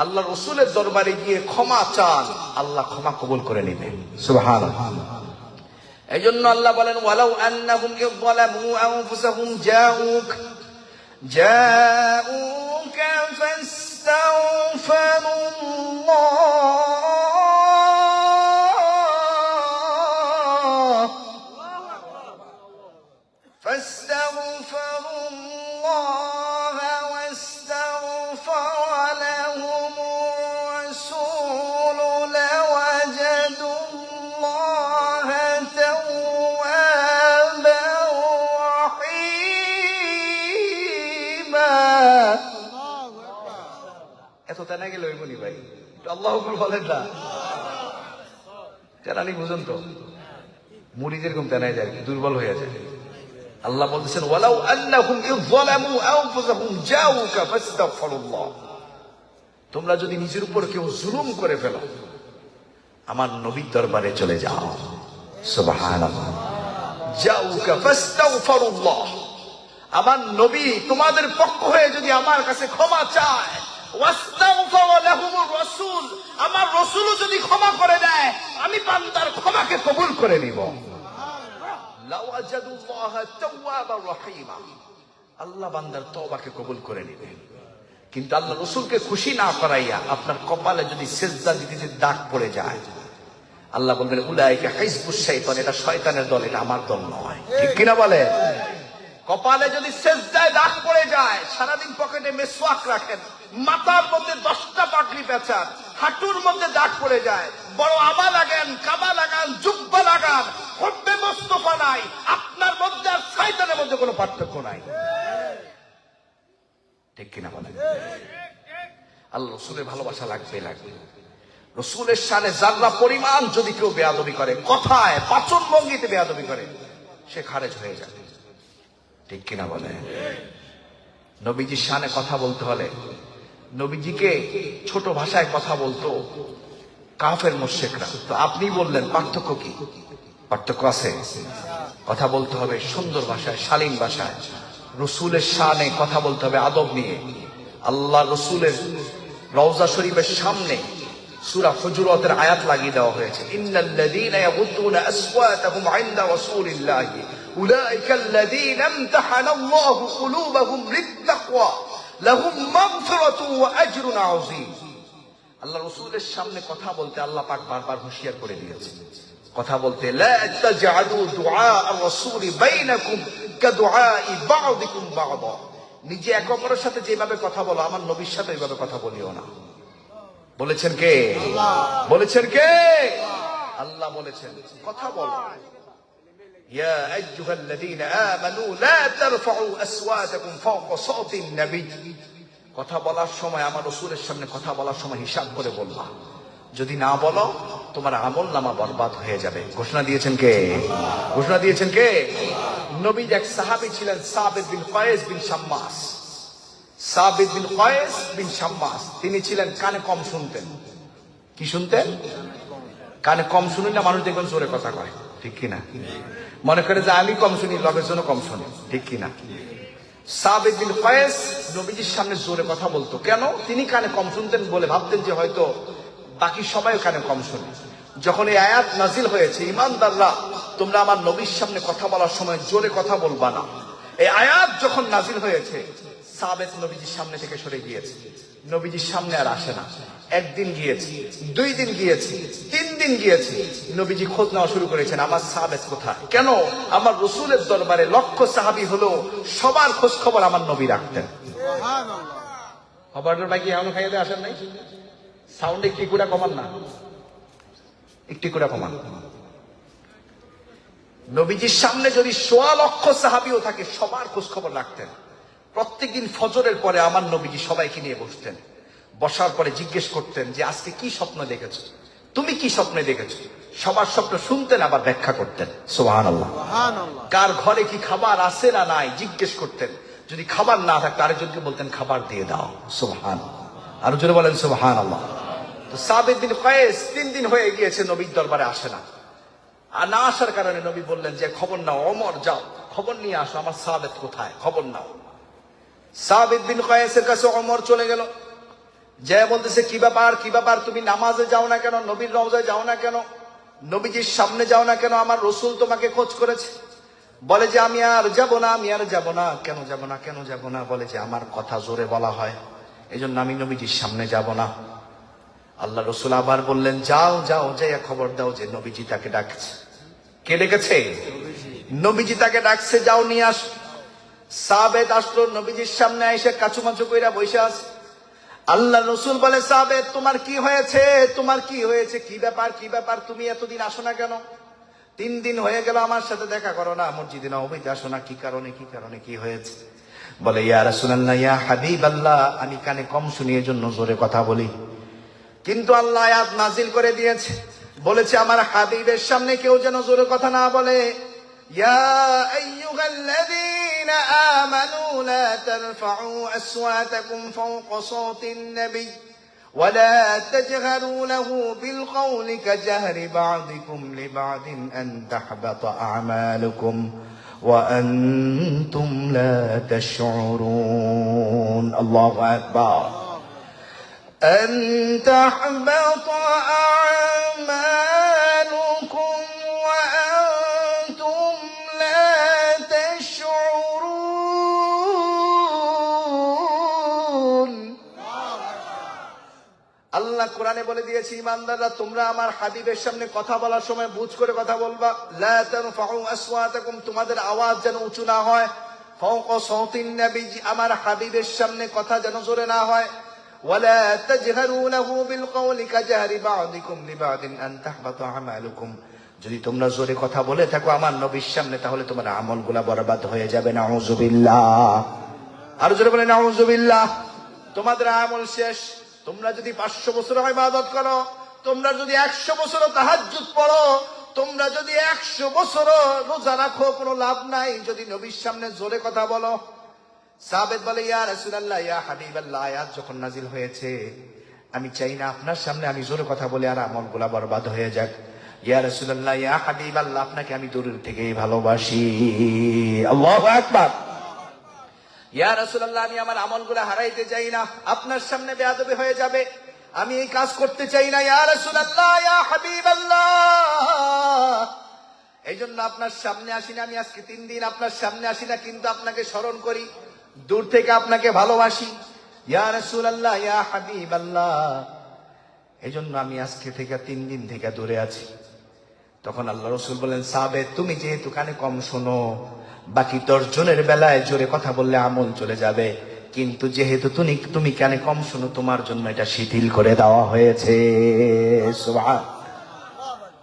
Speaker 1: আল্লাহ রসুলের দরবারে গিয়ে ক্ষমা চান, আল্লাহ ক্ষমা কবুল করে নেবেন। সুবহানাল্লাহ। এই জন্য আল্লাহ বলেন ওয়ালাউ আন্নাহুম ইযলামু আনফুসাহুম জাউকা ফাস্তাগফিরুল্লাহ ওয়াস্তাগফারা লাহুমুর রাসূল লাওয়াজাদুল্লাহ তাওয়াবার রাহিমা। এত তেনা গেল ওই মনি ভাই, আল্লাহু আকবার বলেন না। তেনানি বুঝুন তো, মুড়ি যেরকম তেনায় যায়, দুর্বল হয়ে যায়। আল্লাহ বলতেছেন ওয়ালাউ আন্নাহুম ইযলামু আনফুসাহুম জাউকা ফাস্তাগফিরুল্লাহ, তোমরা যদি নিজের উপর কেউ জুলুম করে ফেলো আমার নবীর দরবারে চলে যাও। সুবহানাল্লাহ। জাউকা ফাস্তাগফিরুল্লাহ, আমার নবী তোমাদের পক্ষ হয়ে যদি আমার কাছে ক্ষমা চায়, ওয়াস্তাগফারা লাহুমুর রাসূল, আমার রাসূলও যদি ক্ষমা করে দেয় আমি বান্দার ক্ষমাকে কবুল করে নিব। লাওয়াজাদুল্লাহ তাওয়াবার রাহিমা, আল্লাহ বান্দার তওবাকে কবুল করে নেবেন। কিন্তু আল্লাহ রাসূলকে খুশি না করাইয়া আপনার কপালে যদি সিজদা দিতে দাগ পড়ে যায়, আল্লাহ বলবেন উলাইকা হিজবুশ শাইতান, এটা শয়তানের দল, এটা আমার দল নয়। ঠিক কিনা বলে? কপালে যদি সিজদায় দাগ পড়ে যায়, সারাদিন পকেটে মেসওয়াক রাখেন, মাথার মধ্যে 10টা পাগড়ি পেঁচান, হাঁটুর মধ্যে দাগ পড়ে যায়, বড় আমা লাগান, কাবা লাগান, জুব্বা লাগান, হুব্বে মুস্তাফা নাই, আপনার মধ্যে আর শয়তানের মধ্যে কোনো পার্থক্য নাই। ঠিক কিনা বলেন? আল্লাহ রসুলের ভালোবাসা লাগবে লাগবে। রসুলের শানে যারা পরিমাণ যদি কেউ বেয়াদবি করে, কথায় বাচন ভঙ্গিতে বেয়াদবি করে, সে খারেজ হয়ে যাবে। ঠিক কিনা বলে? নবীজির শানে কথা বলতে হলে নবীজিকে ছোট ভাষায় কথা বলতো কাফের মুশরিকরা। তো আপনি বললেন পার্থক্য কি? পার্থক্য আছে। কথা বলতে হবে সুন্দর ভাষায়, শালীন ভাষায়। রসুলের শানে কথা বলতে হবে আদব নিয়ে। আল্লাহ রসুলের রওজা শরীফের সামনে সূরা হুজুরাতের আয়াত লাগিয়ে দেওয়া হয়েছে, ইন্নাল্লাযীনা ইয়াগুদ্দুনা আসওয়াতাহুম ইনদা রাসূলিল্লাহি উলাইকাল্লাযীনা ইমতাহানাল্লাহু কুলুবাহুম লিত্তাকওয়া লাহুম মাগফিরাতুন ওয়া আজরুন আযীম। আল্লাহ রাসূলের সামনে কথা বলতে আল্লাহ পাক বারবার হুঁশিয়ার করে দিয়েছেন। কথা বলতে লা তাজআলু দুআ আর-রাসূলি বাইনাকুম কাদুআই বা'দিকুম বা'দা, নিজে একে অপরের সাথে যেভাবে কথা বলো আমার নবীর সাথে এইভাবে কথা বলিও না। বলেছেন কে? বলেছেন কে? আল্লাহ বলেছেন কথা বলো। ইয়া আইয়ুহাল্লাযীনা আমানু লা তারফাউ আসওয়াতাকুম ফাওকা সাওতিন নবী, কথা বলার সময় আমার রাসূলের সামনে কথা বলার সময় হিসাব করে বলবা, যদি না বলো তোমার আমলনামা বরবাদ হয়ে যাবে। ঘোষণা দিয়েছেন কে? ঘোষণা দিয়েছেন কে? নবীর এক সাহাবী ছিলেন সাবিত বিন কয়েস বিন শাম্মাস। সাবিত বিন কয়েস বিন শাম্মাস, তিনি ছিলেন কানে কম শুনতেন। কি শুনতেন? কানে কম শুনেন না, মানুষ দেখবেন জোরে কথা কয়। ঠিক কিনা? মনে করে যে আমি কম শুনি, লোকের জন্য কম শুনে। ঠিক কিনা? সাবিত বিন কয়েস নবীজির সামনে জোরে কথা বলতো। কেন? তিনি কানে কম শুনতেন বলে ভাবতেন যে হয়তো বাকি সবাই কানে কম শুনে। যখন এই আয়াত নাজিল হয়েছে, ঈমানদাররা তোমরা আমার নবীর সামনে কথা বলার সময় জোরে কথা বলবা না, এই আয়াত যখন নাজিল হয়েছে, সাবিত নবীজির সামনে থেকে সরে গিয়েছে। নবীজির সামনে আর আসে না। একদিন গিয়েছি, 2 দিন গিয়েছি, 3 দিন গিয়েছি, নবীজি খোঁজ নেওয়া শুরু করেছেন আমার সাহাবেত কোথায়। কেন? আমার রাসূলের দরবারে লক্ষ সাহাবী হলো, সবার খোঁজ খবর আমার নবী রাখতেন। খবরের বাকি এমন খাইতে আসেন নাই? সাউন্ড একটু করে কমান না, একটু করে কমান। নবীজির সামনে যদি 1.25 লক্ষ সাহাবীও থাকে সবার খোঁজ খবর রাখতেন। প্রত্যেকদিন ফজরের পরে আমার নবীজি সবাইকে নিয়ে বসতেন, বসার পরে জিজ্ঞেস করতেন যে আজকে কি স্বপ্ন দেখেছো, তুমি কি স্বপ্নে দেখেছো। সবার স্বপ্ন শুনতেন, আবার ব্যাখ্যা করতেন। সুবহানাল্লাহ। কার ঘরে কি খাবার আছে না নাই জিজ্ঞেস করতেন। যদি খাবার না থাকতো আরেকজনকে বলতেন খাবার দিয়ে দাও। সুবহানাল্লাহ। আরো জোরে বলেন সুবহানাল্লাহ। তো সাবিত বিন কায়েস 3 দিন হয়ে গিয়েছে নবীর দরবারে আসে না। আর না আসার কারণে নবী বললেন যে খবর নাও, ওমর যাও খবর নিয়ে আসো আমার সাবিত কোথায়, খবর নাও। সাবিত বিন কায়েসের কাছে ওমর চলে গেল, যে বলতেছে কি ব্যাপার, কি ব্যাপার, তুমি নামাজে যাও না কেন, নবীর রওজায় যাও না কেন, নবীজির সামনে যাও না কেন, আমার রসুল তোমাকে খোঁজ করেছে। বলে যে আমি আর যাব না, আমি আর যাব না। কেন যাব না, কেন যাব না? বলে যে আমার কথা জোরে বলা হয়, এই জন্য আমি নবীজির সামনে যাব না। আল্লাহ রসুল আবার বললেন যাও যাও, যাইয়া খবর দাও যে নবীজি তাকে ডাকছে। কে ডেকেছে? নবীজি তাকে ডাকছে, যাও নিয়ে আস। সাবেত আসলো, নবীজির সামনে এসে কাচুমাচু কইরা বসে আছে। আল্লাহ রসুল বলে সাবেত তোমার কি হয়েছে, তোমার কি হয়েছে, কি ব্যাপার, কি ব্যাপার, তুমি এতদিন আসো না কেন? 3 দিন হয়ে গেল আমার সাথে দেখা করো না, মসজিদে নববীতে আসো না, কি কারণে, কি কারণে, কি হয়েছে? বলে ইয়া রাসূলুল্লাহ, ইয়া হাবিবাল্লাহ, আমি কানে কম শুনি এজন্য জোরে কথা বলি, কিন্তু আল্লাহ আয়াত নাজিল করে দিয়েছে, বলেছে আমার হাবিবের সামনে কেউ যেন জোরে কথা না বলে। ইয়া আইয়ুহাল্লাযীনা আমানু লা তারফাউ আসওয়াতাকুম ফাওকা সাওতিন নবী ওয়া লা তাজহারু লাহু বিল কওলি কাজহরি বা'দিকুম লিবা'দিন আন তাহবাতা আ'মালুকুম ওয়া আনতুম লা তাশউরুন। আল্লাহু আকবার। أن تحبط أعمالكم وأنتم لا تشعرون। আল্লাহ কোরআনে বলে দিয়েছে ইমানদাররা তোমরা আমার হাবিবের সামনে কথা বলার সময় বুঝ করে কথা বলবা। লা তারফাউ আসওয়াতাকুম, তোমাদের আওয়াজ যেন উঁচু না হয়। ফাওকা সাওতিন নবী, আমার হাবিবের সামনে কথা যেন জোরে না হয়। ولا تجهروا له بالقول كجهر بعضكم لبعض ان تحبط اعمالكم, যদি তোমরা জোরে কথা বলে থাকো আমার নবীর সামনে তাহলে তোমার আমলগুলো বরবাদ হয়ে যাবে। নাউযুবিল্লাহ। আর জোরে বলে নাউযুবিল্লাহ। তোমাদের আমল শেষ। তোমরা যদি 500 বছর ইবাদত করো, তোমরা যদি 100 বছর তাহাজ্জুদ পড়ো, তোমরা যদি 100 বছর রোজা রাখো, কোনো লাভ নাই যদি নবীর সামনে জোরে কথা বলো। সাবেত বলে ইয়া রাসূলুল্লাহ, ইয়া হাবিবাল্লাহ, আয়াত যখন নাজিল হয়েছে আমি চাই না আপনার সামনে আমি জোরে কথা বলে আর আমলগুলা বরবাদ হয়ে যাক। ইয়া রাসূলুল্লাহ, ইয়া হাবিবাল্লাহ, আপনাকে আমি দূরের থেকেই ভালোবাসি। আল্লাহু আকবার। ইয়া রাসূলুল্লাহ, আমি আমার আমলগুলা হারাইতে চাই না, আপনার সামনে বেয়াদবি হয়ে যাবে, আমি এই কাজ করতে চাই না। ইয়া রাসূলুল্লাহ, ইয়া হাবিবাল্লাহ, এই জন্য আপনার সামনে আসি না। আমি আজকে 3 দিন আপনার সামনে আসি না, কিন্তু আপনাকে স্মরণ করি, দূর থেকে আপনাকে ভালোবাসি। ইয়া রাসূলুল্লাহ, ইয়া হাবিবাল্লাহ, এই জন্য আমি আজকে থেকে 3 দিন থেকে দূরে আছি। তখন আল্লাহ রসুল বলেন সাবেত তুমি যেহেতু কানে কম শোনো, বাকি 10 জনের বেলায় জোরে কথা বললে আমল চলে যাবে, কিন্তু যেহেতু তুমি কানে কম শোনো তোমার জন্য এটা শিথিল করে দেওয়া হয়েছে। সুবহান।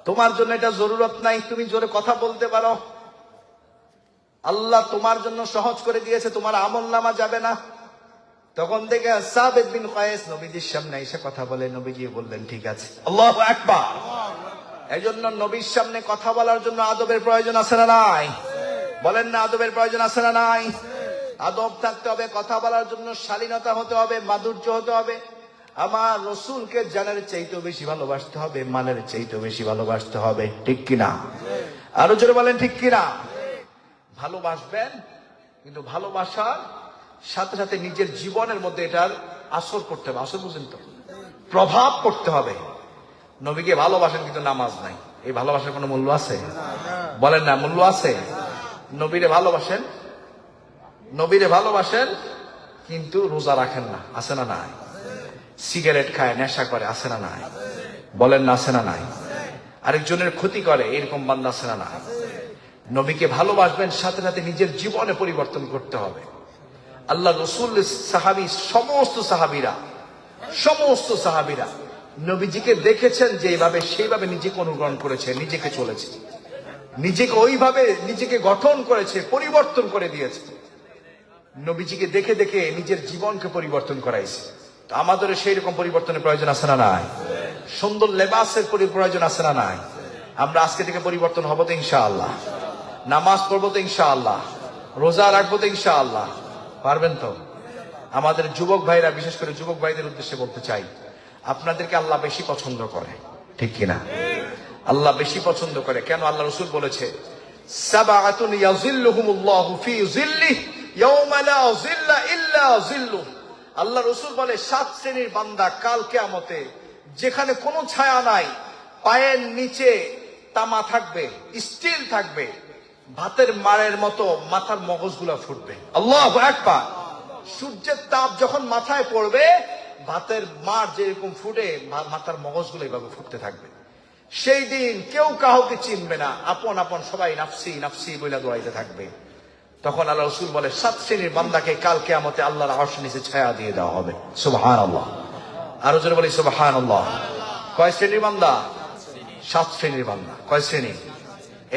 Speaker 1: তোমার জন্য এটা জরুরত নাই, তুমি জোরে কথা বলতে পারো। আল্লাহ তোমার জন্য সহজ করে দিয়েছে, তোমার আমলনামা যাবে না। তখন থেকে সাবিত বিন কায়েস নবীজির সামনে এসে কথা বলে, নবীজি বললেন ঠিক আছে। আল্লাহু আকবার। এইজন্য নবীর সামনে কথা বলার জন্য আদবের প্রয়োজন আছে না নাই? বলেন না, আদবের প্রয়োজন আছে না নাই? আদব থাকতে হবে, কথা বলার জন্য শালীনতা হতে হবে, মাধুর্য হতে হবে। আমার রসুলকে জানের চাইতেও বেশি ভালোবাসতে হবে, মালের চাইতেও বেশি ভালোবাসতে হবে, ঠিক কিনা? আরো জোরে বলেন ঠিক কিনা? ভালোবাসবেন, কিন্তু ভালোবাসার সাথে সাথে নিজের জীবনের মধ্যে এটার আসর করতে হবে। আসর বুঝেন তো? প্রভাব পড়তে হবে। নবীকে ভালোবাসেন কিন্তু নামাজ নাই, এই ভালোবাসার কোনো মূল্য আছে? বলেন না, মূল্য আছে? নবীরে ভালোবাসেন, নবীরে ভালোবাসেন, কিন্তু রোজা রাখেন না, আছে না নাই? সিগারেট খায়, নেশা করে, আছে না নাই? বলেন না, আছে না নাই? আরেকজনের ক্ষতি করে, এরকম বান্দা আছে না নাই? নবীকে ভালোবাসবেন, সাথে সাথে নিজের জীবনে পরিবর্তন করতে হবে। আল্লাহ রসুল সাহাবী, সমস্ত সাহাবীরা নবীজিকে দেখেছেন যেভাবে, সেইভাবে নিজেকে অনুকরণ করেছে, নিজেকে চলেছে। নিজেকে ওইভাবে নিজেকে গঠন করেছে, পরিবর্তন করে দিয়েছে। নবীজিকে দেখে দেখে নিজের জীবনকে পরিবর্তন করাইছে। তো আমাদের সেই রকম পরিবর্তনের প্রয়োজন আছে না নাই? সুন্দর লেবাসের প্রয়োজন আছে না নাই? আমরা আজকে থেকে পরিবর্তন হবো তো ইনশাআল্লাহ। নামাজ পড়বো তো ইনশাআল্লাহ। রোজা রাখবো তো ইনশাআল্লাহ। পারবেন তো? আমাদের যুবক ভাইরা, বিশেষ করে যুবক ভাইদের উদ্দেশ্যে বলতে চাই, আপনাদেরকে আল্লাহ বেশি পছন্দ করে, ঠিক কিনা? আল্লাহ বেশি পছন্দ করে। কেন? আল্লাহ রাসূল বলেছে, সাবআতুন ইয়াযিল্লুহুমুল্লাহু ফি যিল্লিহি ইয়াওমা লা যিল্লা ইল্লা যিল্লুহু। আল্লাহ রাসূল বলে, 7 শ্রেণীর বান্দা কাল কিয়ামতে, যেখানে কোনো ছায়া নাই, পায়ের নিচে তামা থাকবে, স্টিল থাকবে, ভাতের মাড়ের মতো মাথার মগজগুলা ফুটবে। আল্লাহু আকবার। সূর্যের তাপ যখন মাথায় পড়বে, ভাতের মাড় যেরকম ফুটে, মাথার মগজগুলো এইভাবে ফুটতে থাকবে। সেই দিন কেউ কাউকে চিনবে না, আপন আপন সবাই নাফসি নাফসি বইলা দৌড়াইতে থাকবে। তখন আল্লাহ রাসূল বলে, 7 শ্রেণীর বান্দাকে কাল কিয়ামতে আল্লাহর আরশের নিচে ছায়া দিয়ে দেওয়া হবে। সুবহানাল্লাহ। আরো জোরে বলি সুবহানাল্লাহ। কয় শ্রেণীর বান্দা? 7 শ্রেণীর বান্দা। কয় শ্রেণী?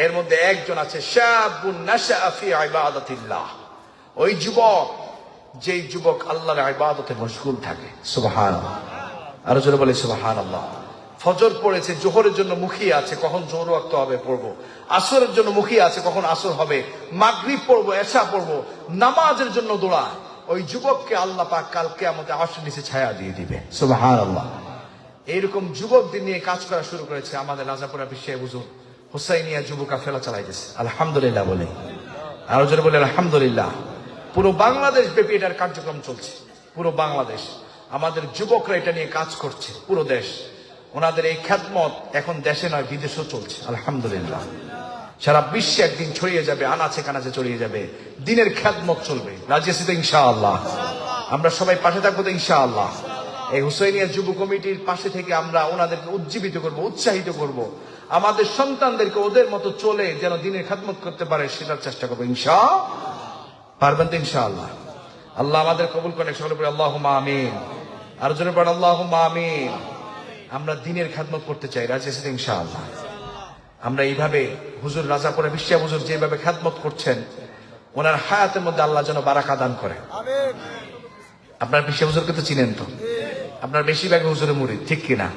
Speaker 1: এর মধ্যে একজন আছে, শাবুন নাশআ ফি ইবাদাতিল্লাহ। ওই যুবক, যেই যুবক আল্লাহর ইবাদতে মশগুল থাকে। সুবহানাল্লাহ। আরো জোরে বলি সুবহানাল্লাহ। ফজর পড়েছে, জোহরের জন্য মুখিয়ে আছে, কখন জোহর ওয়াক্ত হবে পড়বো। আসরের জন্য মুখিয়ে আছে, কখন আসর হবে। মাগরিব পড়বো, এশা পড়বো, নামাজের জন্য দৌড়ায়। ওই যুবককে আল্লাহ পাক কাল কিয়ামতে আরশের নিচে ছায়া দিয়ে দিবে। সুবহানাল্লাহ। এইরকম যুবকদের নিয়ে কাজ করা শুরু করেছে আমাদের রাজাপুরা বিশ্বের হুজুর হুসাইনিয়া যুব কাফেলা চালাইতেছে। আলহামদুলিল্লাহ বলে, আরো জোরে বলে আলহামদুলিল্লাহ। পুরো বাংলাদেশ ব্যাপী এটার কার্যক্রম চলছে। পুরো বাংলাদেশ আমাদের যুবকরা এটা নিয়ে কাজ করছে, পুরো দেশ। ওনাদের এই খ্যাতমত এখন দেশে নয়, বিদেশেও চলছে। আলহামদুলিল্লাহ। সারা বিশ্বে একদিন ছড়িয়ে যাবে, আনাচে কানাচে ছড়িয়ে যাবে, দিনের খ্যাতমত চলবে। রাজি আছি তো ইনশাআল্লাহ? আমরা সবাই পাশে থাকবো তো ইনশাআল্লাহ? এই হুসাইনিয়া যুব কমিটির পাশে থেকে আমরা ওনাদেরকে উজ্জীবিত করব, উৎসাহিত করব। আমাদের সন্তানদেরকে ওদের মতো চলে যেন দিনের খেদমত করতে পারে, সেটার চেষ্টা করবো ইনশাআল্লাহ। পারবেন তো ইনশাআল্লাহ? আল্লাহ আমাদের কবুল করেন। সকলে বলে আল্লাহুম্মা আমিন। আর জোরে পড়েন আল্লাহুম্মা আমিন। আমরা দিনের খেদমত করতে চাই। রাজি আছি তো ইনশাআল্লাহ? আমরা এইভাবে হুজুর রাজাপুরা বিশ্ব হুজুর যেভাবে খেদমত করছেন, ওনার হায়াতের মধ্যে আল্লাহ যেন বারাকা দান করে। আপনার বিশ্ব হুজুরকে তো চিনেন তো? আপনার বেশিরভাগ হুজুরের মুরিদ, ঠিক কিনা?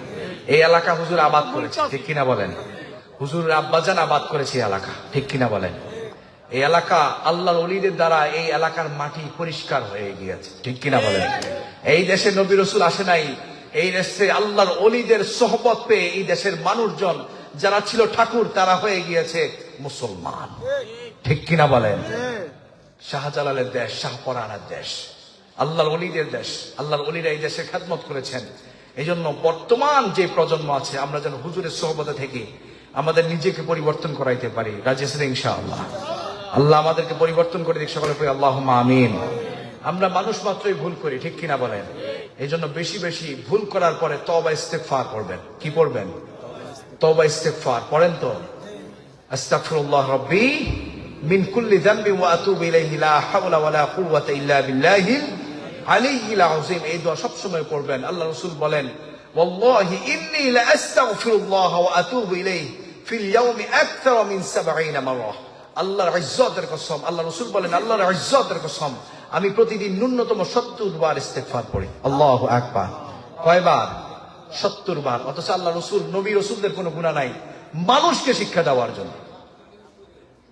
Speaker 1: এই এলাকা হুজুর আবাদ করেছে, ঠিক কিনা বলেন? হুজুর আব্বাজান আবাদ করেছে এই এলাকা, ঠিক কিনা বলেন? এই এলাকা আল্লাহর ওলিদের দ্বারা এই এলাকার মাটি পরিষ্কার হয়ে গিয়েছে, ঠিক কিনা বলেন? এই দেশে নবী রাসূল আসে নাই, এই দেশে আল্লাহর ওলিদের সোহবত পেয়ে এই দেশের মানুষজন যারা ছিল ঠাকুর, তারা হয়ে গিয়েছে মুসলমান, ঠিক কিনা বলেন? শাহজালালের দেশ, শাহপরানের দেশ, আল্লাহর ওলিদের দেশ। আল্লাহর ওলিরা এই দেশে খেদমত করেছেন। এই জন্য বর্তমান যে প্রজন্ম আছে, আমরা যেন হুজুরের সোহবতে থেকে আমাদের নিজেকে পরিবর্তন করাইতে পারি। রাজি আছেন ইনশাআল্লাহ? আল্লাহ আমাদেরকে পরিবর্তন করে দিক। সকলে পড়ি আল্লাহুম্মা আমিন। আমরা মানুষ মাত্রই ভুল করি, ঠিক কিনা বলেন? এই জন্য বেশি বেশি ভুল করার পরে তওবা ইস্তেগফার করবেন। কি পড়বেন? তওবা ইস্তেগফার পড়েন তো। আস্তাগফিরুল্লাহ রাব্বি মিন কুল্লি যামবি ওয়া আতুবু ইলাইহি লা হাওলা ওয়ালা কুওয়াতা ইল্লা বিল্লাহিল আলিয়্যিল আযীম। এই দোয়া সব সময় পড়বেন। আল্লাহ রাসূল বলেন, ওয়াল্লাহি ইন্নী লা আস্তাগফিরুল্লাহ ওয়া আতুবু ইলাইহি ফিল ইয়াওমি আকতার মিন ৭০ মাররা। আল্লাহর ইজ্জতের কসম, আল্লাহ রাসূল বলেন, আল্লাহর ইজ্জতের কসম, আমি প্রতিদিন ন্যূনতম ৭০ বার ইস্তেগফার পড়ি। আল্লাহু আকবার। কয়বার? ৭০ বার। অথচ আল্লাহ রাসূল, নবী রাসূলদের কোনো গুনাহ নাই, মানুষকে শিক্ষা দেওয়ার জন্য,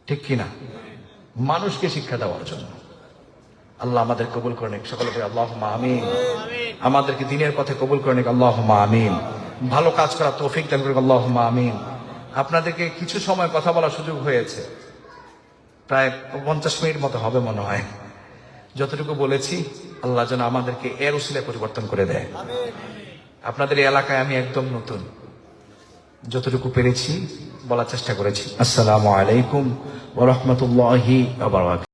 Speaker 1: ঠিক কিনা? মানুষকে শিক্ষা দেওয়ার জন্য। আল্লাহ আমাদের কবুল করে নিক। সকলে বলি আল্লাহুম্মা আমিন। আমাদেরকে দিনের পথে কবুল করে নিক। আল্লাহুম্মা আমিন। ভালো কাজ করার তৌফিক দান করুক। আল্লাহুম্মা আমিন। আপনাদেরকে কিছু সময় কথা বলার সুযোগ হয়েছে, প্রায় 50 মিনিট মতো হবে মনে হয়। যতটুকু বলেছি, আল্লাহ যেন আমাদেরকে এর উসিলায় পরিবর্তন করে দেয়। আপনাদের এই এলাকায় আমি একদম নতুন, যতটুকু পেরেছি বলার চেষ্টা করেছি। আসসালামু আলাইকুম ওয়া রাহমাতুল্লাহি ওয়া বারাকাতুহু।